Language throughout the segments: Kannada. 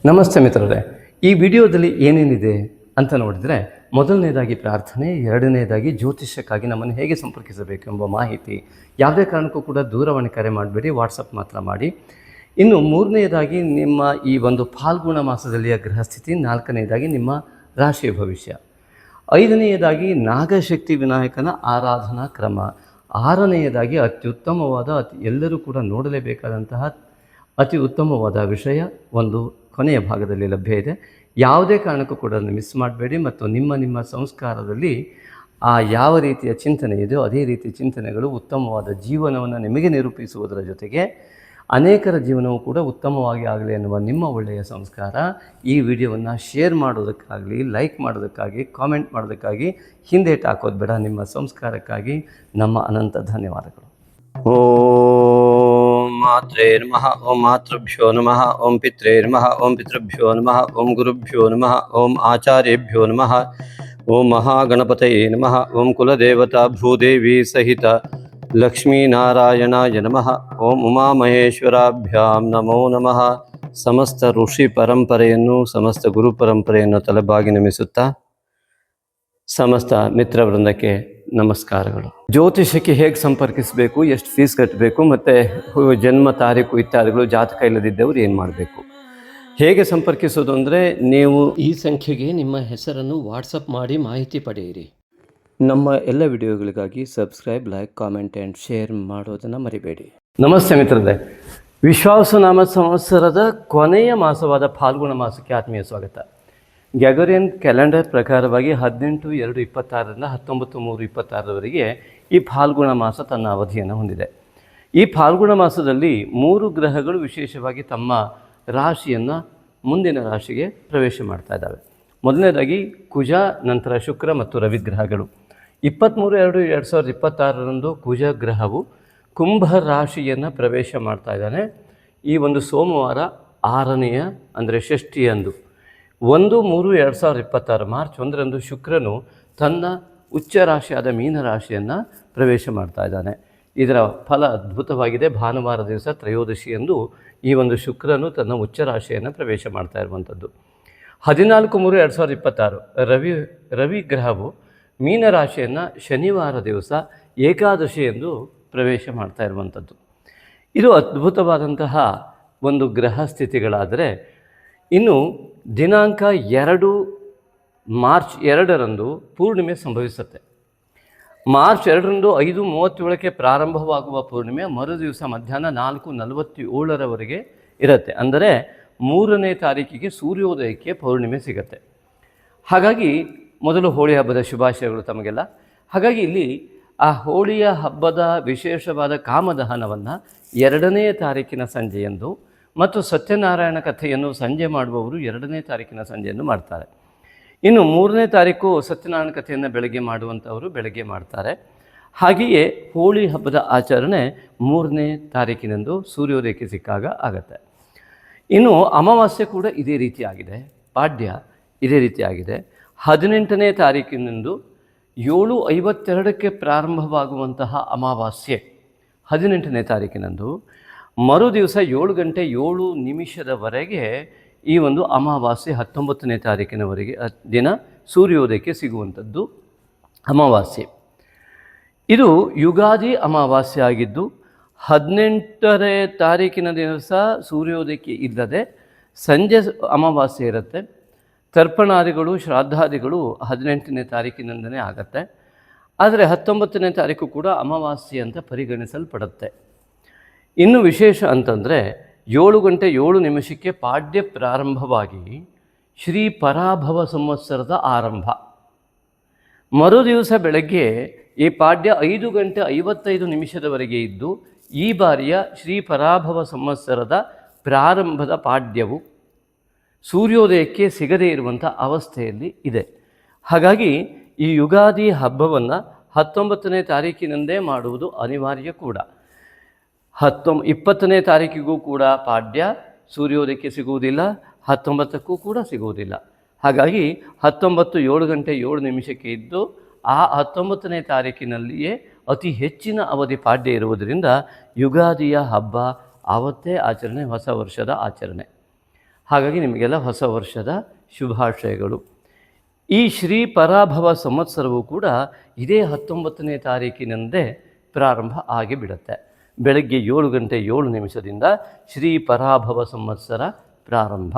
ನಮಸ್ತೆ ಮಿತ್ರರೇ, ಈ ವಿಡಿಯೋದಲ್ಲಿ ಏನೇನಿದೆ ಅಂತ ನೋಡಿದರೆ, ಮೊದಲನೇದಾಗಿ ಪ್ರಾರ್ಥನೆ, ಎರಡನೇದಾಗಿ ಜ್ಯೋತಿಷ್ಯಕ್ಕಾಗಿ ನಮ್ಮನ್ನು ಹೇಗೆ ಸಂಪರ್ಕಿಸಬೇಕು ಎಂಬ ಮಾಹಿತಿ. ಯಾವುದೇ ಕಾರಣಕ್ಕೂ ಕೂಡ ದೂರವಾಣಿ ಕರೆ ಮಾಡಬೇಡಿ, ವಾಟ್ಸಪ್ ಮಾತ್ರ ಮಾಡಿ. ಇನ್ನು ಮೂರನೇದಾಗಿ ನಿಮ್ಮ ಈ ಒಂದು ಫಾಲ್ಗುಣ ಮಾಸದಲ್ಲಿಯ ಗ್ರಹಸ್ಥಿತಿ, ನಾಲ್ಕನೇದಾಗಿ ನಿಮ್ಮ ರಾಶಿಯ ಭವಿಷ್ಯ, ಐದನೆಯದಾಗಿ ನಾಗಶಕ್ತಿ ವಿನಾಯಕನ ಆರಾಧನಾ ಕ್ರಮ, ಆರನೆಯದಾಗಿ ಅತ್ಯುತ್ತಮವಾದ ಎಲ್ಲರೂ ಕೂಡ ನೋಡಲೇಬೇಕಾದಂತಹ ಅತಿ ಉತ್ತಮವಾದ ವಿಷಯ ಒಂದು ಕೊನೆಯ ಭಾಗದಲ್ಲಿ ಲಭ್ಯ ಇದೆ. ಯಾವುದೇ ಕಾರಣಕ್ಕೂ ಕೂಡ ಅದನ್ನು ಮಿಸ್ ಮಾಡಬೇಡಿ. ಮತ್ತು ನಿಮ್ಮ ಸಂಸ್ಕಾರದಲ್ಲಿ ಯಾವ ರೀತಿಯ ಚಿಂತನೆ ಇದೆಯೋ ಅದೇ ರೀತಿಯ ಚಿಂತನೆಗಳು ಉತ್ತಮವಾದ ಜೀವನವನ್ನು ನಿಮಗೆ ನಿರೂಪಿಸುವುದರ ಜೊತೆಗೆ ಅನೇಕರ ಜೀವನವೂ ಕೂಡ ಉತ್ತಮವಾಗಿ ಆಗಲಿ ಎನ್ನುವ ನಿಮ್ಮ ಒಳ್ಳೆಯ ಸಂಸ್ಕಾರ. ಈ ವಿಡಿಯೋವನ್ನು ಶೇರ್ ಮಾಡೋದಕ್ಕಾಗಲಿ, ಲೈಕ್ ಮಾಡೋದಕ್ಕಾಗಿ, ಕಾಮೆಂಟ್ ಮಾಡೋದಕ್ಕಾಗಿ ಹಿಂದೇಟು ಹಾಕೋದು ಬೇಡ. ನಿಮ್ಮ ಸಂಸ್ಕಾರಕ್ಕಾಗಿ ನಮ್ಮ ಅನಂತ ಧನ್ಯವಾದಗಳು. ಓಂ ಮಾತ್ರೇ ನಮಃ, ಓಂ ಮಾತೃಭ್ಯೋ ನಮಃ, ಓಂ ಪಿತ್ರೇ ನಮಃ, ಓಂ ಪಿತೃಭ್ಯೋ ನಮಃ, ಓಂ ಗುರುಭ್ಯೋ ನಮಃ, ಓಂ ಆಚಾರ್ಯೇಭ್ಯೋ ನಮಃ, ಓಂ ಮಹಾಗಣಪತಯೇ ನಮಃ, ಓಂ ಕುಲದೇವತಾ ಭೂದೇವಿ ಸಹಿತ ಲಕ್ಷ್ಮೀನಾರಾಯಣಾಯ ನಮಃ, ಓಂ ಉಮಾಮಹೇಶ್ವರಾಭ್ಯಾಂ ನಮೋ ನಮಃ. ಸಮಸ್ತ ಋಷಿ ಪರಂಪರೆಯನ್ನು, ಸಮಸ್ತ ಗುರು ಪರಂಪರೆಯನ್ನು ತಲೆಬಾಗಿ ನಮಿಸುತ್ತಾ ಸಮಸ್ತ ಮಿತ್ರವೃಂದಕ್ಕೆ ನಮಸ್ಕಾರಗಳು. ಜ್ಯೋತಿಷಕ್ಕೆ ಹೇಗೆ ಸಂಪರ್ಕಿಸಬೇಕು, ಎಷ್ಟು ಫೀಸ್ ಕಟ್ಟಬೇಕು, ಮತ್ತು ಜನ್ಮ ತಾರೀಕು ಇತ್ಯಾದಿಗಳು, ಜಾತಕ ಇಲ್ಲದಿದ್ದವರು ಏನು ಮಾಡಬೇಕು, ಹೇಗೆ ಸಂಪರ್ಕಿಸೋದು ಅಂದರೆ, ನೀವು ಈ ಸಂಖ್ಯೆಗೆ ನಿಮ್ಮ ಹೆಸರನ್ನು ವಾಟ್ಸಪ್ ಮಾಡಿ ಮಾಹಿತಿ ಪಡೆಯಿರಿ. ನಮ್ಮ ಎಲ್ಲ ವಿಡಿಯೋಗಳಿಗಾಗಿ subscribe, like, comment and share ಮಾಡೋದನ್ನು ಮರಿಬೇಡಿ. ನಮಸ್ತೆ ಮಿತ್ರರೇ, ವಿಶ್ವಾವಸುನಾಮ ಸಂವತ್ಸರದ ಕೊನೆಯ ಮಾಸವಾದ ಫಾಲ್ಗುಣ ಮಾಸಕ್ಕೆ ಆತ್ಮೀಯ ಸ್ವಾಗತ. ಗ್ಯಾಗೋರಿಯನ್ ಕ್ಯಾಲೆಂಡರ್ ಪ್ರಕಾರವಾಗಿ 18/2/26ರಿಂದ 19/3/26ರವರೆಗೆ ಈ ಫಾಲ್ಗುಣ ಮಾಸ ತನ್ನ ಅವಧಿಯನ್ನು ಹೊಂದಿದೆ. ಈ ಫಾಲ್ಗುಣ ಮಾಸದಲ್ಲಿ 3 ಗ್ರಹಗಳು ವಿಶೇಷವಾಗಿ ತಮ್ಮ ರಾಶಿಯನ್ನು ಮುಂದಿನ ರಾಶಿಗೆ ಪ್ರವೇಶ ಮಾಡ್ತಾ ಇದ್ದಾವೆ. ಮೊದಲನೇದಾಗಿ ಕುಜ, ನಂತರ ಶುಕ್ರ ಮತ್ತು ರವಿ ಗ್ರಹಗಳು. 23/2/2026ರಂದು ಕುಜ ಗ್ರಹವು ಕುಂಭ ರಾಶಿಯನ್ನು ಪ್ರವೇಶ ಮಾಡ್ತಾ ಇದ್ದಾನೆ. ಈ ಒಂದು ಸೋಮವಾರ 6ನೆಯ ಅಂದರೆ ಷಷ್ಠಿಯಂದು 1/3/2026 ಮಾರ್ಚ್ 1ರಂದು ಶುಕ್ರನು ತನ್ನ ಉಚ್ಚ ರಾಶಿಯಾದ ಮೀನ ರಾಶಿಯನ್ನು ಪ್ರವೇಶ ಮಾಡ್ತಾ ಇದ್ದಾನೆ. ಇದರ ಫಲ ಅದ್ಭುತವಾಗಿದೆ. ಭಾನುವಾರ ದಿವಸ ತ್ರಯೋದಶಿಯಂದು ಈ ಒಂದು ಶುಕ್ರನು ತನ್ನ ಉಚ್ಚ ರಾಶಿಯನ್ನು ಪ್ರವೇಶ ಮಾಡ್ತಾ ಇರುವಂಥದ್ದು. 14/3/2026 ರವಿ ಗ್ರಹವು ಮೀನ ರಾಶಿಯನ್ನು ಶನಿವಾರ ದಿವಸ ಏಕಾದಶಿಯಂದು ಪ್ರವೇಶ ಮಾಡ್ತಾ ಇರುವಂಥದ್ದು. ಇದು ಅದ್ಭುತವಾದಂತಹ ಒಂದು ಗ್ರಹ ಸ್ಥಿತಿಗಳಾದರೆ, ಇನ್ನು ದಿನಾಂಕ 2 ಮಾರ್ಚ್ 2ರಂದು ಪೂರ್ಣಿಮೆ ಸಂಭವಿಸುತ್ತೆ. ಮಾರ್ಚ್ 2ರಂದು 5:37ಕ್ಕೆ ಪ್ರಾರಂಭವಾಗುವ ಪೂರ್ಣಿಮೆ ಮರು ದಿವಸ ಮಧ್ಯಾಹ್ನ 4:47ರವರೆಗೆ ಇರುತ್ತೆ. ಅಂದರೆ 3ನೇ ತಾರೀಕಿಗೆ ಸೂರ್ಯೋದಯಕ್ಕೆ ಪೌರ್ಣಿಮೆ ಸಿಗುತ್ತೆ. ಹಾಗಾಗಿ ಮೊದಲು ಹೋಳಿ ಹಬ್ಬದ ಶುಭಾಶಯಗಳು ತಮಗೆಲ್ಲ. ಹಾಗಾಗಿ ಇಲ್ಲಿ ಆ ಹೋಳಿಯ ಹಬ್ಬದ ವಿಶೇಷವಾದ ಕಾಮದಹನವನ್ನು 2ನೇ ತಾರೀಕಿನ ಸಂಜೆಯಂದು ಮತ್ತು ಸತ್ಯನಾರಾಯಣ ಕಥೆಯನ್ನು ಸಂಜೆ ಮಾಡುವವರು 2ನೇ ತಾರೀಕಿನ ಸಂಜೆಯನ್ನು ಮಾಡ್ತಾರೆ. ಇನ್ನು 3ನೇ ತಾರೀಕು ಸತ್ಯನಾರಾಯಣ ಕಥೆಯನ್ನು ಬೆಳಗ್ಗೆ ಮಾಡುವಂಥವರು ಬೆಳಗ್ಗೆ ಮಾಡ್ತಾರೆ. ಹಾಗೆಯೇ ಹೋಳಿ ಹಬ್ಬದ ಆಚರಣೆ 3ನೇ ತಾರೀಕಿನಂದು ಸೂರ್ಯೋದಯಕ್ಕೆ ಸಿಕ್ಕಾಗ ಆಗತ್ತೆ. ಇನ್ನು ಅಮಾವಾಸ್ಯೆ ಕೂಡ ಇದೇ ರೀತಿಯಾಗಿದೆ, ಪಾಡ್ಯ ಇದೇ ರೀತಿಯಾಗಿದೆ. 18ನೇ ತಾರೀಕಿನಂದು 7:52ಕ್ಕೆ ಪ್ರಾರಂಭವಾಗುವಂತಹ ಅಮಾವಾಸ್ಯೆ 18ನೇ ತಾರೀಕಿನಂದು ಮರು ದಿವಸ 7:07 ಈ ಒಂದು ಅಮಾವಾಸ್ಯೆ 19ನೇ ತಾರೀಕಿನವರೆಗೆ ದಿನ ಸೂರ್ಯೋದಯಕ್ಕೆ ಸಿಗುವಂಥದ್ದು ಅಮಾವಾಸ್ಯೆ. ಇದು ಯುಗಾದಿ ಅಮಾವಾಸ್ಯೆ ಆಗಿದ್ದು 18ನೇ ತಾರೀಕಿನ ದಿವಸ ಸೂರ್ಯೋದಯಕ್ಕೆ ಇಲ್ಲದೆ ಸಂಜೆ ಅಮಾವಾಸ್ಯೆ ಇರುತ್ತೆ. ತರ್ಪಣಾದಿಗಳು, ಶ್ರಾದ್ದಾದಿಗಳು 18ನೇ ತಾರೀಕಿನಿಂದಲೇ ಆಗತ್ತೆ. ಆದರೆ 19ನೇ ತಾರೀಕು ಕೂಡ ಅಮಾವಾಸ್ಯೆ ಅಂತ ಪರಿಗಣಿಸಲ್ಪಡುತ್ತೆ. ಇನ್ನು ವಿಶೇಷ ಅಂತಂದರೆ 7:07 ಪಾಡ್ಯ ಪ್ರಾರಂಭವಾಗಿ ಶ್ರೀ ಪರಾಭವ ಸಂವತ್ಸರದ ಆರಂಭ. ಮರು ದಿವಸ ಬೆಳಗ್ಗೆ ಈ ಪಾಡ್ಯ 5:55 ಇದ್ದು ಈ ಬಾರಿಯ ಶ್ರೀ ಪರಾಭವ ಸಂವತ್ಸರದ ಪ್ರಾರಂಭದ ಪಾಡ್ಯವು ಸೂರ್ಯೋದಯಕ್ಕೆ ಸಿಗದೇ ಇರುವಂಥ ಅವಸ್ಥೆಯಲ್ಲಿ ಇದೆ. ಹಾಗಾಗಿ ಈ ಯುಗಾದಿ ಹಬ್ಬವನ್ನು 19ನೇ ತಾರೀಕಿನಂದೇ ಮಾಡುವುದು ಅನಿವಾರ್ಯ ಕೂಡ. 20ನೇ ತಾರೀಕಿಗೂ ಕೂಡ ಪಾಡ್ಯ ಸೂರ್ಯೋದಯಕ್ಕೆ ಸಿಗುವುದಿಲ್ಲ, 19ಕ್ಕೂ ಕೂಡ ಸಿಗುವುದಿಲ್ಲ. ಹಾಗಾಗಿ 7:07 ಇದ್ದು ಆ 19ನೇ ತಾರೀಕಿನಲ್ಲಿಯೇ ಅತಿ ಹೆಚ್ಚಿನ ಅವಧಿ ಪಾಡ್ಯ ಇರುವುದರಿಂದ ಯುಗಾದಿಯ ಹಬ್ಬ ಆವತ್ತೇ ಆಚರಣೆ, ಹೊಸ ವರ್ಷದ ಆಚರಣೆ. ಹಾಗಾಗಿ ನಿಮಗೆಲ್ಲ ಹೊಸ ವರ್ಷದ ಶುಭಾಶಯಗಳು. ಈ ಶ್ರೀ ಪರಾಭವ ಸಂವತ್ಸರವು ಕೂಡ ಇದೇ 19ನೇ ತಾರೀಕಿನಂದೇ ಪ್ರಾರಂಭ ಆಗಿಬಿಡುತ್ತೆ. ಬೆಳಗ್ಗೆ 7:07 ಶ್ರೀ ಪರಾಭವ ಸಂವತ್ಸರ ಪ್ರಾರಂಭ,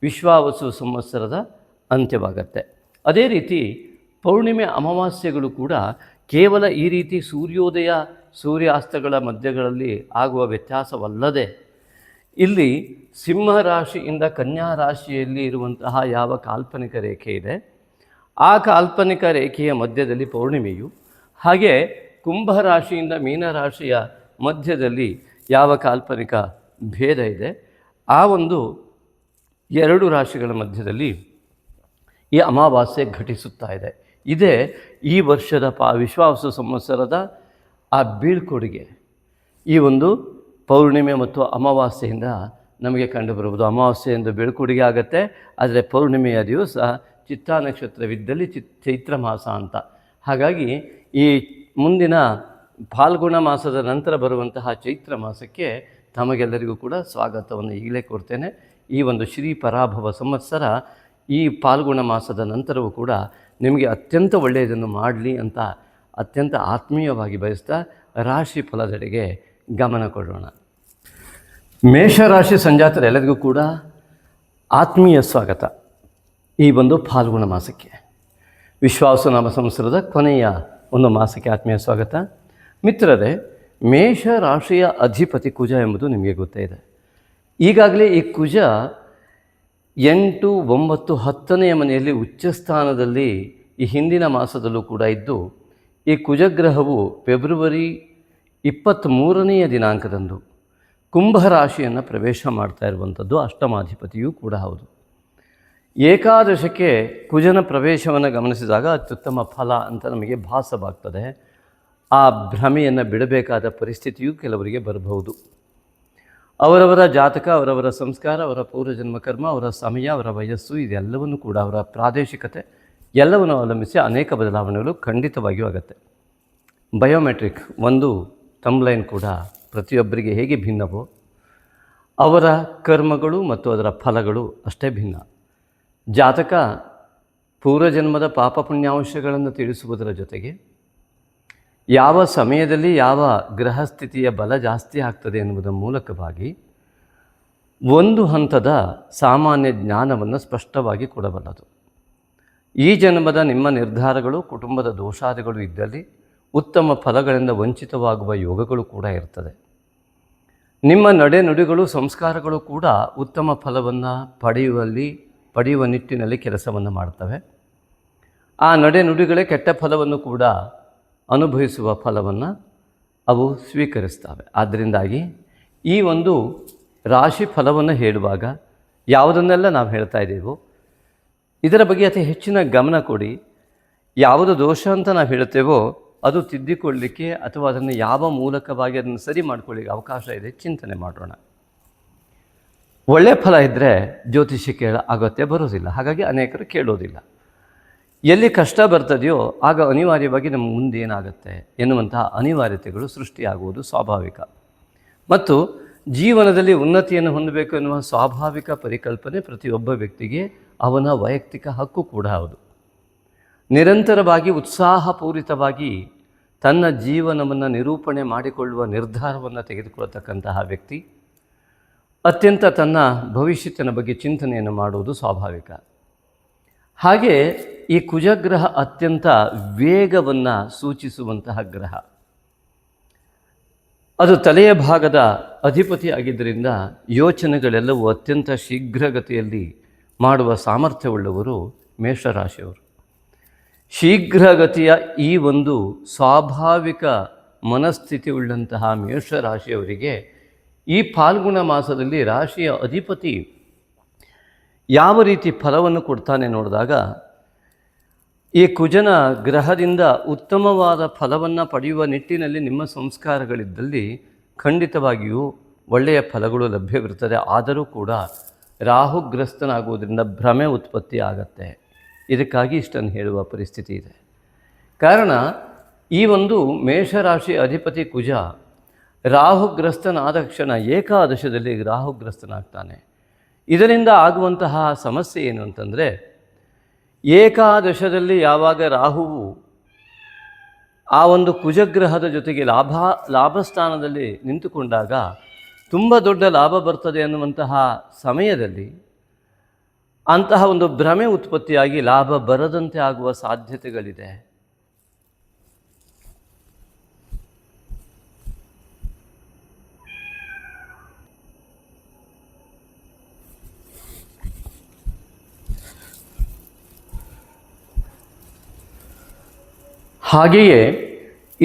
ವಿಶ್ವಾವಸು ಸಂವತ್ಸರದ ಅಂತ್ಯವಾಗತ್ತೆ. ಅದೇ ರೀತಿ ಪೌರ್ಣಿಮೆ ಅಮಾವಾಸ್ಯೆಗಳು ಕೂಡ ಕೇವಲ ಈ ರೀತಿ ಸೂರ್ಯೋದಯ ಸೂರ್ಯಾಸ್ತಗಳ ಮಧ್ಯಗಳಲ್ಲಿ ಆಗುವ ವ್ಯತ್ಯಾಸವಲ್ಲದೆ, ಇಲ್ಲಿ ಸಿಂಹ ರಾಶಿಯಿಂದ ಕನ್ಯಾ ರಾಶಿಯಲ್ಲಿ ಇರುವಂತಹ ಯಾವ ಕಾಲ್ಪನಿಕ ರೇಖೆ ಇದೆ, ಆ ಕಾಲ್ಪನಿಕ ರೇಖೆಯ ಮಧ್ಯದಲ್ಲಿ ಪೌರ್ಣಿಮೆಯು, ಹಾಗೆ ಕುಂಭ ರಾಶಿಯಿಂದ ಮೀನರಾಶಿಯ ಮಧ್ಯದಲ್ಲಿ ಯಾವ ಕಾಲ್ಪನಿಕ ಭೇದ ಇದೆ, ಆ ಒಂದು 2 ರಾಶಿಗಳ ಮಧ್ಯದಲ್ಲಿ ಈ ಅಮಾವಾಸ್ಯೆ ಘಟಿಸುತ್ತಾ ಇದೆ. ಇದೇ ಈ ವರ್ಷದ ವಿಶ್ವಾವಸು ಸಂವತ್ಸರದ ಆ ಬೀಳ್ಕೊಡುಗೆ. ಈ ಒಂದು ಪೌರ್ಣಿಮೆ ಮತ್ತು ಅಮಾವಾಸ್ಯೆಯಿಂದ ನಮಗೆ ಕಂಡುಬರುವುದು. ಅಮಾವಾಸ್ಯೆಯಿಂದ ಬೀಳ್ಕೊಡುಗೆ ಆಗುತ್ತೆ, ಆದರೆ ಪೌರ್ಣಿಮೆಯ ದಿವಸ ಚಿತ್ತಾ ನಕ್ಷತ್ರವಿದ್ದಲ್ಲಿ ಚೈತ್ರ ಮಾಸ ಅಂತ. ಹಾಗಾಗಿ ಈ ಮುಂದಿನ ಫಾಲ್ಗುಣ ಮಾಸದ ನಂತರ ಬರುವಂತಹ ಚೈತ್ರ ಮಾಸಕ್ಕೆ ತಮಗೆಲ್ಲರಿಗೂ ಕೂಡ ಸ್ವಾಗತವನ್ನು ಈಗಲೇ ಕೋರ್ತೇನೆ. ಈ ಒಂದು ಶ್ರೀ ಪರಾಭವ ಸಂವತ್ಸರ ಈ ಫಾಲ್ಗುಣ ಮಾಸದ ನಂತರವೂ ಕೂಡ ನಿಮಗೆ ಅತ್ಯಂತ ಒಳ್ಳೆಯದನ್ನು ಮಾಡಲಿ ಅಂತ ಅತ್ಯಂತ ಆತ್ಮೀಯವಾಗಿ ಬಯಸ್ತಾ ರಾಶಿ ಫಲದೆಡೆಗೆ ಗಮನ ಕೊಡೋಣ. ಮೇಷರಾಶಿ ಸಂಜಾತರೆಲ್ಲರಿಗೂ ಕೂಡ ಆತ್ಮೀಯ ಸ್ವಾಗತ ಈ ಒಂದು ಫಾಲ್ಗುಣ ಮಾಸಕ್ಕೆ. ವಿಶ್ವಾವಸು ನಾಮ ಸಂವತ್ಸರದ ಕೊನೆಯ ಒಂದು ಮಾಸಕ್ಕೆ ಆತ್ಮೀಯ ಸ್ವಾಗತ. ಮಿತ್ರರೇ, ಮೇಷರಾಶಿಯ ಅಧಿಪತಿ ಕುಜ ಎಂಬುದು ನಿಮಗೆ ಗೊತ್ತೇ ಇದೆ. ಈಗಾಗಲೇ ಈ ಕುಜ 8, 9, 10ನೆಯ ಮನೆಯಲ್ಲಿ ಉಚ್ಚಸ್ಥಾನದಲ್ಲಿ ಈ ಹಿಂದಿನ ಮಾಸದಲ್ಲೂ ಕೂಡ ಇದ್ದು, ಈ ಕುಜಗ್ರಹವು ಫೆಬ್ರವರಿ 23ನೆಯ ದಿನಾಂಕದಂದು ಕುಂಭರಾಶಿಯನ್ನು ಪ್ರವೇಶ ಮಾಡ್ತಾ ಇರುವಂಥದ್ದು. ಅಷ್ಟಮಾಧಿಪತಿಯೂ ಕೂಡ ಹೌದು. ಏಕಾದಶಕ್ಕೆ ಕುಜನ ಪ್ರವೇಶವನ್ನು ಗಮನಿಸಿದಾಗ ಅತ್ಯುತ್ತಮ ಫಲ ಅಂತ ನಮಗೆ ಭಾಸವಾಗ್ತದೆ. ಆ ಭ್ರಮೆಯನ್ನು ಬಿಡಬೇಕಾದ ಪರಿಸ್ಥಿತಿಯೂ ಕೆಲವರಿಗೆ ಬರಬಹುದು. ಅವರವರ ಜಾತಕ, ಅವರವರ ಸಂಸ್ಕಾರ, ಅವರ ಪೂರ್ವಜನ್ಮ ಕರ್ಮ, ಅವರ ಸಮಯ, ಅವರ ವಯಸ್ಸು, ಇದೆಲ್ಲವನ್ನೂ ಕೂಡ ಅವರ ಪ್ರಾದೇಶಿಕತೆ ಎಲ್ಲವನ್ನು ಅವಲಂಬಿಸಿ ಅನೇಕ ಬದಲಾವಣೆಗಳು ಖಂಡಿತವಾಗಿಯೂ ಆಗುತ್ತೆ. ಬಯೋಮೆಟ್ರಿಕ್ ಒಂದು ತಂಬ್ಲೈನ್ ಕೂಡ ಪ್ರತಿಯೊಬ್ಬರಿಗೆ ಹೇಗೆ ಭಿನ್ನವೋ, ಅವರ ಕರ್ಮಗಳು ಮತ್ತು ಅದರ ಫಲಗಳು ಅಷ್ಟೇ ಭಿನ್ನ. ಜಾತಕ ಪೂರ್ವಜನ್ಮದ ಪಾಪ ಪುಣ್ಯಾಂಶಗಳನ್ನು ತಿಳಿಸುವುದರ ಜೊತೆಗೆ ಯಾವ ಸಮಯದಲ್ಲಿ ಯಾವ ಗ್ರಹಸ್ಥಿತಿಯ ಬಲ ಜಾಸ್ತಿ ಆಗ್ತದೆ ಎನ್ನುವುದರ ಮೂಲಕವಾಗಿ ಒಂದು ಹಂತದ ಸಾಮಾನ್ಯ ಜ್ಞಾನವನ್ನು ಸ್ಪಷ್ಟವಾಗಿ ಕೊಡಬಲ್ಲದು. ಈ ಜನ್ಮದ ನಿಮ್ಮ ನಿರ್ಧಾರಗಳು, ಕುಟುಂಬದ ದೋಷಾದಿಗಳು ಇದ್ದಲ್ಲಿ ಉತ್ತಮ ಫಲಗಳಿಂದ ವಂಚಿತವಾಗುವ ಯೋಗಗಳು ಕೂಡ ಇರ್ತದೆ. ನಿಮ್ಮ ನಡೆನುಡಿಗಳು, ಸಂಸ್ಕಾರಗಳು ಕೂಡ ಉತ್ತಮ ಫಲವನ್ನು ಪಡೆಯುವ ನಿಟ್ಟಿನಲ್ಲಿ ಕೆಲಸವನ್ನು ಮಾಡ್ತವೆ. ಆ ನಡೆನುಡಿಗಳೇ ಕೆಟ್ಟ ಫಲವನ್ನು ಕೂಡ ಅನುಭವಿಸುವ ಫಲವನ್ನು ಅವು ಸ್ವೀಕರಿಸ್ತವೆ. ಆದ್ದರಿಂದಾಗಿ ಈ ಒಂದು ರಾಶಿ ಫಲವನ್ನು ಹೇಳುವಾಗ ಯಾವುದನ್ನೆಲ್ಲ ನಾವು ಹೇಳ್ತಾ ಇದ್ದೀವೋ ಇದರ ಬಗ್ಗೆ ಅತಿ ಹೆಚ್ಚಿನ ಗಮನ ಕೊಡಿ. ಯಾವುದು ದೋಷ ಅಂತ ನಾವು ಹೇಳ್ತೇವೋ ಅದು ತಿದ್ದಿಕೊಳ್ಳಲಿಕ್ಕೆ ಅಥವಾ ಅದನ್ನು ಯಾವ ಮೂಲಕವಾಗಿ ಅದನ್ನು ಸರಿ ಮಾಡ್ಕೊಳ್ಳಿಕ್ಕೆ ಅವಕಾಶ ಇದೆ ಚಿಂತನೆ ಮಾಡೋಣ. ಒಳ್ಳೆಯ ಫಲ ಇದ್ದರೆ ಜ್ಯೋತಿಷ್ಯ ಅಗತ್ಯ ಬರೋದಿಲ್ಲ, ಹಾಗಾಗಿ ಅನೇಕರು ಕೇಳೋದಿಲ್ಲ. ಎಲ್ಲಿ ಕಷ್ಟ ಬರ್ತದೆಯೋ ಆಗ ಅನಿವಾರ್ಯವಾಗಿ ನಮ್ಮ ಮುಂದೆ ಏನಾಗುತ್ತೆ ಎನ್ನುವಂತಹ ಅನಿವಾರ್ಯತೆಗಳು ಸೃಷ್ಟಿಯಾಗುವುದು ಸ್ವಾಭಾವಿಕ. ಮತ್ತು ಜೀವನದಲ್ಲಿ ಉನ್ನತಿಯನ್ನು ಹೊಂದಬೇಕು ಎನ್ನುವ ಸ್ವಾಭಾವಿಕ ಪರಿಕಲ್ಪನೆ ಪ್ರತಿಯೊಬ್ಬ ವ್ಯಕ್ತಿಗೆ ಅವನ ವೈಯಕ್ತಿಕ ಹಕ್ಕು ಕೂಡ ಹೌದು. ನಿರಂತರವಾಗಿ ಉತ್ಸಾಹಪೂರಿತವಾಗಿ ತನ್ನ ಜೀವನವನ್ನು ನಿರೂಪಣೆ ಮಾಡಿಕೊಳ್ಳುವ ನಿರ್ಧಾರವನ್ನು ತೆಗೆದುಕೊಳ್ಳತಕ್ಕಂತಹ ವ್ಯಕ್ತಿ ಅತ್ಯಂತ ತನ್ನ ಭವಿಷ್ಯತ್ತಿನ ಬಗ್ಗೆ ಚಿಂತನೆಯನ್ನು ಮಾಡುವುದು ಸ್ವಾಭಾವಿಕ. ಹಾಗೆ ಈ ಕುಜಗ್ರಹ ಅತ್ಯಂತ ವೇಗವನ್ನು ಸೂಚಿಸುವಂತಹ ಗ್ರಹ. ಅದು ತಲೆಯ ಭಾಗದ ಅಧಿಪತಿ ಆಗಿದ್ದರಿಂದ ಯೋಚನೆಗಳೆಲ್ಲವೂ ಅತ್ಯಂತ ಶೀಘ್ರಗತಿಯಲ್ಲಿ ಮಾಡುವ ಸಾಮರ್ಥ್ಯವುಳ್ಳವರು ಮೇಷರಾಶಿಯವರು. ಶೀಘ್ರಗತಿಯ ಈ ಒಂದು ಸ್ವಾಭಾವಿಕ ಮನಸ್ಥಿತಿ ಉಳ್ಳಂತಹ ಮೇಷರಾಶಿಯವರಿಗೆ ಈ ಫಾಲ್ಗುಣ ಮಾಸದಲ್ಲಿ ರಾಶಿಯ ಅಧಿಪತಿ ಯಾವ ರೀತಿ ಫಲವನ್ನು ಕೊಡ್ತಾನೆ ನೋಡಿದಾಗ, ಈ ಕುಜನ ಗ್ರಹದಿಂದ ಉತ್ತಮವಾದ ಫಲವನ್ನು ಪಡೆಯುವ ನಿಟ್ಟಿನಲ್ಲಿ ನಿಮ್ಮ ಸಂಸ್ಕಾರಗಳಿದ್ದಲ್ಲಿ ಖಂಡಿತವಾಗಿಯೂ ಒಳ್ಳೆಯ ಫಲಗಳು ಲಭ್ಯವಿರುತ್ತದೆ. ಆದರೂ ಕೂಡ ರಾಹುಗ್ರಸ್ತನಾಗುವುದರಿಂದ ಭ್ರಮೆ ಉತ್ಪತ್ತಿ ಆಗತ್ತೆ. ಇದಕ್ಕಾಗಿ ಇಷ್ಟನ್ನು ಹೇಳುವ ಪರಿಸ್ಥಿತಿ ಇದೆ. ಕಾರಣ ಈ ಒಂದು ಮೇಷರಾಶಿ ಅಧಿಪತಿ ಕುಜ ರಾಹುಗ್ರಸ್ತನಾದ ಕ್ಷಣ ಏಕಾದಶದಲ್ಲಿ ರಾಹುಗ್ರಸ್ತನಾಗ್ತಾನೆ. ಇದರಿಂದ ಆಗುವಂತಹ ಸಮಸ್ಯೆ ಏನು ಅಂತಂದರೆ, ಏಕಾದಶದಲ್ಲಿ ಯಾವಾಗ ರಾಹುವು ಆ ಒಂದು ಕುಜಗ್ರಹದ ಜೊತೆಗೆ ಲಾಭಸ್ಥಾನದಲ್ಲಿ ನಿಂತುಕೊಂಡಾಗ ತುಂಬ ದೊಡ್ಡ ಲಾಭ ಬರ್ತದೆ ಅನ್ನುವಂತಹ ಸಮಯದಲ್ಲಿ ಅಂತಹ ಒಂದು ಭ್ರಮೆ ಉತ್ಪತ್ತಿಯಾಗಿ ಲಾಭ ಬರದಂತೆ ಆಗುವ ಸಾಧ್ಯತೆಗಳಿದೆ. ಹಾಗೆಯೇ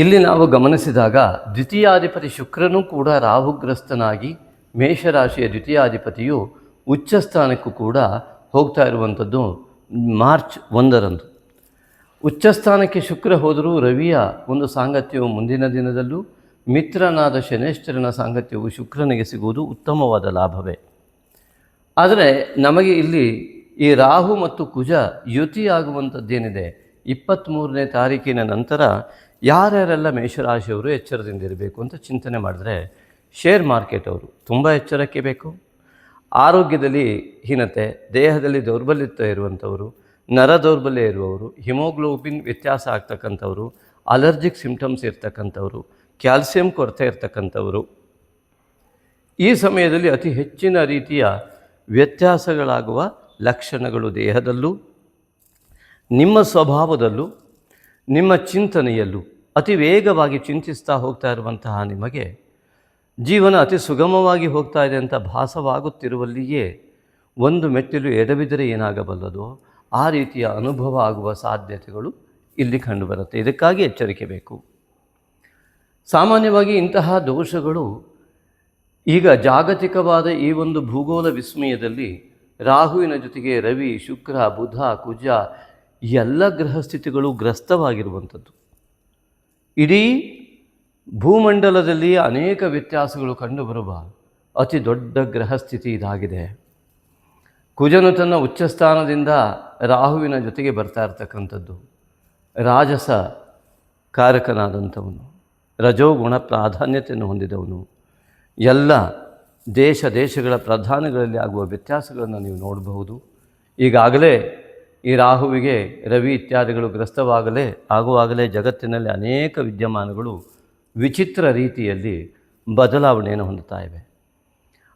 ಇಲ್ಲಿ ನಾವು ಗಮನಿಸಿದಾಗ ದ್ವಿತೀಯಾಧಿಪತಿ ಶುಕ್ರನೂ ಕೂಡ ರಾಹುಗ್ರಸ್ತನಾಗಿ ಮೇಷರಾಶಿಯ ದ್ವಿತೀಯಾಧಿಪತಿಯು ಉಚ್ಚಸ್ಥಾನಕ್ಕೂ ಕೂಡ ಹೋಗ್ತಾ ಇರುವಂಥದ್ದು ಮಾರ್ಚ್ 1ರಂದು. ಉಚ್ಚಸ್ಥಾನಕ್ಕೆ ಶುಕ್ರ ಹೋದರೂ ರವಿಯ ಒಂದು ಸಾಂಗತ್ಯವು ಮುಂದಿನ ದಿನದಲ್ಲೂ, ಮಿತ್ರನಾದ ಶನೇಶ್ವರನ ಸಾಂಗತ್ಯವು ಶುಕ್ರನಿಗೆ ಸಿಗುವುದು ಉತ್ತಮವಾದ ಲಾಭವೇ. ಆದರೆ ನಮಗೆ ಇಲ್ಲಿ ಈ ರಾಹು ಮತ್ತು ಕುಜ ಯುತಿಯಾಗುವಂಥದ್ದೇನಿದೆ 23ನೇ ತಾರೀಕಿನ ನಂತರ ಯಾರ್ಯಾರೆಲ್ಲ ಮೇಷರಾಶಿಯವರು ಎಚ್ಚರದಿಂದಿರಬೇಕು ಅಂತ ಚಿಂತನೆ ಮಾಡಿದ್ರೆ, ಶೇರ್ ಮಾರ್ಕೆಟ್ ಅವರು ತುಂಬ ಎಚ್ಚರಕ್ಕೆ ಬೇಕು. ಆರೋಗ್ಯದಲ್ಲಿ ಹೀನತೆ, ದೇಹದಲ್ಲಿ ದೌರ್ಬಲ್ಯತೆ ಇರುವಂಥವರು, ನರ ದೌರ್ಬಲ್ಯ ಇರುವವರು, ಹಿಮೋಗ್ಲೋಬಿನ್ ವ್ಯತ್ಯಾಸ ಆಗ್ತಕ್ಕಂಥವರು, ಅಲರ್ಜಿಕ್ ಸಿಂಪ್ಟಮ್ಸ್ ಇರ್ತಕ್ಕಂಥವರು, ಕ್ಯಾಲ್ಸಿಯಂ ಕೊರತೆ ಇರ್ತಕ್ಕಂಥವರು, ಈ ಸಮಯದಲ್ಲಿ ಅತಿ ಹೆಚ್ಚಿನ ರೀತಿಯ ವ್ಯತ್ಯಾಸಗಳಾಗುವ ಲಕ್ಷಣಗಳು ದೇಹದಲ್ಲೂ, ನಿಮ್ಮ ಸ್ವಭಾವದಲ್ಲೂ, ನಿಮ್ಮ ಚಿಂತನೆಯಲ್ಲೂ ಅತಿ ವೇಗವಾಗಿ ಚಿಂತಿಸ್ತಾ ಹೋಗ್ತಾ ಇರುವಂತಹ ನಿಮಗೆ ಜೀವನ ಅತಿ ಸುಗಮವಾಗಿ ಹೋಗ್ತಾ ಇದೆ ಅಂತ ಭಾಸವಾಗುತ್ತಿರುವಲ್ಲಿಯೇ ಒಂದು ಮೆಟ್ಟಿಲು ಎಡಬಿದ್ದರೆ ಏನಾಗಬಲ್ಲದೋ ಆ ರೀತಿಯ ಅನುಭವ ಆಗುವ ಸಾಧ್ಯತೆಗಳು ಇಲ್ಲಿ ಕಂಡುಬರುತ್ತೆ. ಇದಕ್ಕಾಗಿ ಎಚ್ಚರಿಕೆ ಬೇಕು. ಸಾಮಾನ್ಯವಾಗಿ ಇಂತಹ ದೋಷಗಳು ಈಗ ಜಾಗತಿಕವಾದ ಈ ಒಂದು ಭೂಗೋಳ ವಿಸ್ಮಯದಲ್ಲಿ ರಾಹುವಿನ ಜೊತೆಗೆ ರವಿ, ಶುಕ್ರ, ಬುಧ, ಕುಜ ಎಲ್ಲ ಗ್ರಹಸ್ಥಿತಿಗಳು ಗ್ರಸ್ತವಾಗಿರುವಂಥದ್ದು. ಇಡೀ ಭೂಮಂಡಲದಲ್ಲಿ ಅನೇಕ ವ್ಯತ್ಯಾಸಗಳು ಕಂಡುಬರುವ ಅತಿ ದೊಡ್ಡ ಗ್ರಹಸ್ಥಿತಿ ಇದಾಗಿದೆ. ಕುಜನು ತನ್ನ ಉಚ್ಚಸ್ಥಾನದಿಂದ ರಾಹುವಿನ ಜೊತೆಗೆ ಬರ್ತಾ ಇರ್ತಕ್ಕಂಥದ್ದು. ರಾಜಸ ಕಾರಕನಾದಂಥವನು, ರಜೋಗುಣ ಪ್ರಾಧಾನ್ಯತೆಯನ್ನು ಹೊಂದಿದವನು. ಎಲ್ಲ ದೇಶಗಳ ಪ್ರಧಾನಗಳಲ್ಲಿ ಆಗುವ ವ್ಯತ್ಯಾಸಗಳನ್ನು ನೀವು ನೋಡಬಹುದು. ಈಗಾಗಲೇ ಈ ರಾಹುವಿಗೆ ರವಿ ಇತ್ಯಾದಿಗಳು ಆಗುವಾಗಲೇ ಜಗತ್ತಿನಲ್ಲಿ ಅನೇಕ ವಿದ್ಯಮಾನಗಳು ವಿಚಿತ್ರ ರೀತಿಯಲ್ಲಿ ಬದಲಾವಣೆಯನ್ನು ಹೊಂದುತ್ತಾ ಇವೆ.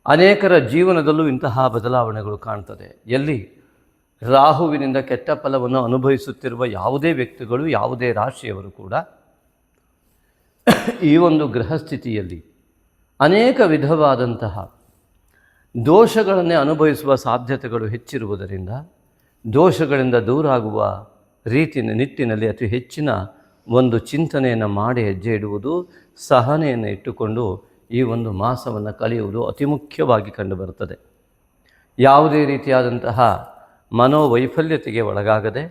ಅನೇಕರ ಜೀವನದಲ್ಲೂ ಇಂತಹ ಬದಲಾವಣೆಗಳು ಕಾಣ್ತದೆ. ಎಲ್ಲಿ ರಾಹುವಿನಿಂದ ಕೆಟ್ಟ ಫಲವನ್ನು ಅನುಭವಿಸುತ್ತಿರುವ ಯಾವುದೇ ವ್ಯಕ್ತಿಗಳು, ಯಾವುದೇ ರಾಶಿಯವರು ಕೂಡ ಈ ಒಂದು ಗ್ರಹಸ್ಥಿತಿಯಲ್ಲಿ ಅನೇಕ ವಿಧವಾದಂತಹ ದೋಷಗಳನ್ನೇ ಅನುಭವಿಸುವ ಸಾಧ್ಯತೆಗಳು ಹೆಚ್ಚಿರುವುದರಿಂದ ದೋಷಗಳಿಂದ ದೂರ ಆಗುವ ನಿಟ್ಟಿನಲ್ಲಿ ಅತಿ ಹೆಚ್ಚಿನ ಒಂದು ಚಿಂತನೆಯನ್ನು ಮಾಡಿ ಹೆಜ್ಜೆ ಇಡುವುದು, ಸಹನೆಯನ್ನು ಇಟ್ಟುಕೊಂಡು ಈ ಒಂದು ಮಾಸವನ್ನು ಕಳೆಯುವುದು ಅತಿ ಮುಖ್ಯವಾಗಿ ಕಂಡುಬರುತ್ತದೆ. ಯಾವುದೇ ರೀತಿಯಾದಂತಹ ಮನೋವೈಫಲ್ಯತೆಗೆ ಒಳಗಾಗದೆ,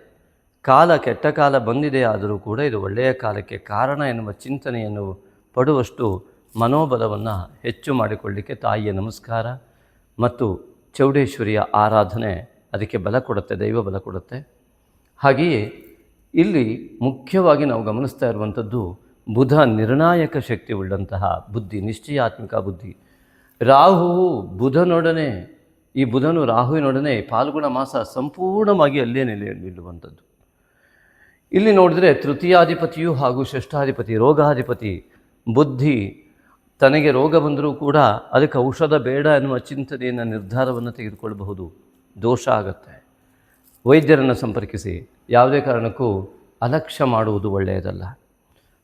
ಕೆಟ್ಟ ಕಾಲ ಬಂದಿದೆ ಆದರೂ ಕೂಡ ಇದು ಒಳ್ಳೆಯ ಕಾಲಕ್ಕೆ ಕಾರಣ ಎನ್ನುವ ಚಿಂತನೆಯನ್ನು ಪಡುವಷ್ಟು ಮನೋಬಲವನ್ನು ಹೆಚ್ಚು ಮಾಡಿಕೊಳ್ಳಲಿಕ್ಕೆ ತಾಯಿಯ ನಮಸ್ಕಾರ ಮತ್ತು ಚೌಡೇಶ್ವರಿಯ ಆರಾಧನೆ ಅದಕ್ಕೆ ಬಲ ಕೊಡುತ್ತೆ, ದೈವ ಬಲ ಕೊಡುತ್ತೆ. ಹಾಗೆಯೇ ಇಲ್ಲಿ ಮುಖ್ಯವಾಗಿ ನಾವು ಗಮನಿಸ್ತಾ ಇರುವಂಥದ್ದು ಬುಧ ನಿರ್ಣಾಯಕ ಶಕ್ತಿ ಉಳ್ಳಂತಹ ಬುದ್ಧಿ, ನಿಶ್ಚಯಾತ್ಮಿಕ ಬುದ್ಧಿ. ರಾಹುವು ಬುಧನೊಡನೆ, ಈ ಬುಧನು ರಾಹುವಿನೊಡನೆ ಫಾಲ್ಗುಣ ಮಾಸ ಸಂಪೂರ್ಣವಾಗಿ ಅಲ್ಲೇ ನಿಲ್ಲುವಂಥದ್ದು. ಇಲ್ಲಿ ನೋಡಿದರೆ ತೃತೀಯಾಧಿಪತಿಯು ಹಾಗೂ ಷಷ್ಠಾಧಿಪತಿ, ರೋಗಾಧಿಪತಿ ಬುದ್ಧಿ ತನಗೆ ರೋಗ ಬಂದರೂ ಕೂಡ ಅದಕ್ಕೆ ಔಷಧ ಬೇಡ ಎನ್ನುವ ಚಿಂತನೆಯನ್ನು, ನಿರ್ಧಾರವನ್ನು ತೆಗೆದುಕೊಳ್ಳಬಹುದು. ದೋಷ ಆಗುತ್ತೆ. ವೈದ್ಯರನ್ನು ಸಂಪರ್ಕಿಸಿ, ಯಾವುದೇ ಕಾರಣಕ್ಕೂ ಅಲಕ್ಷ್ಯ ಮಾಡುವುದು ಒಳ್ಳೆಯದಲ್ಲ.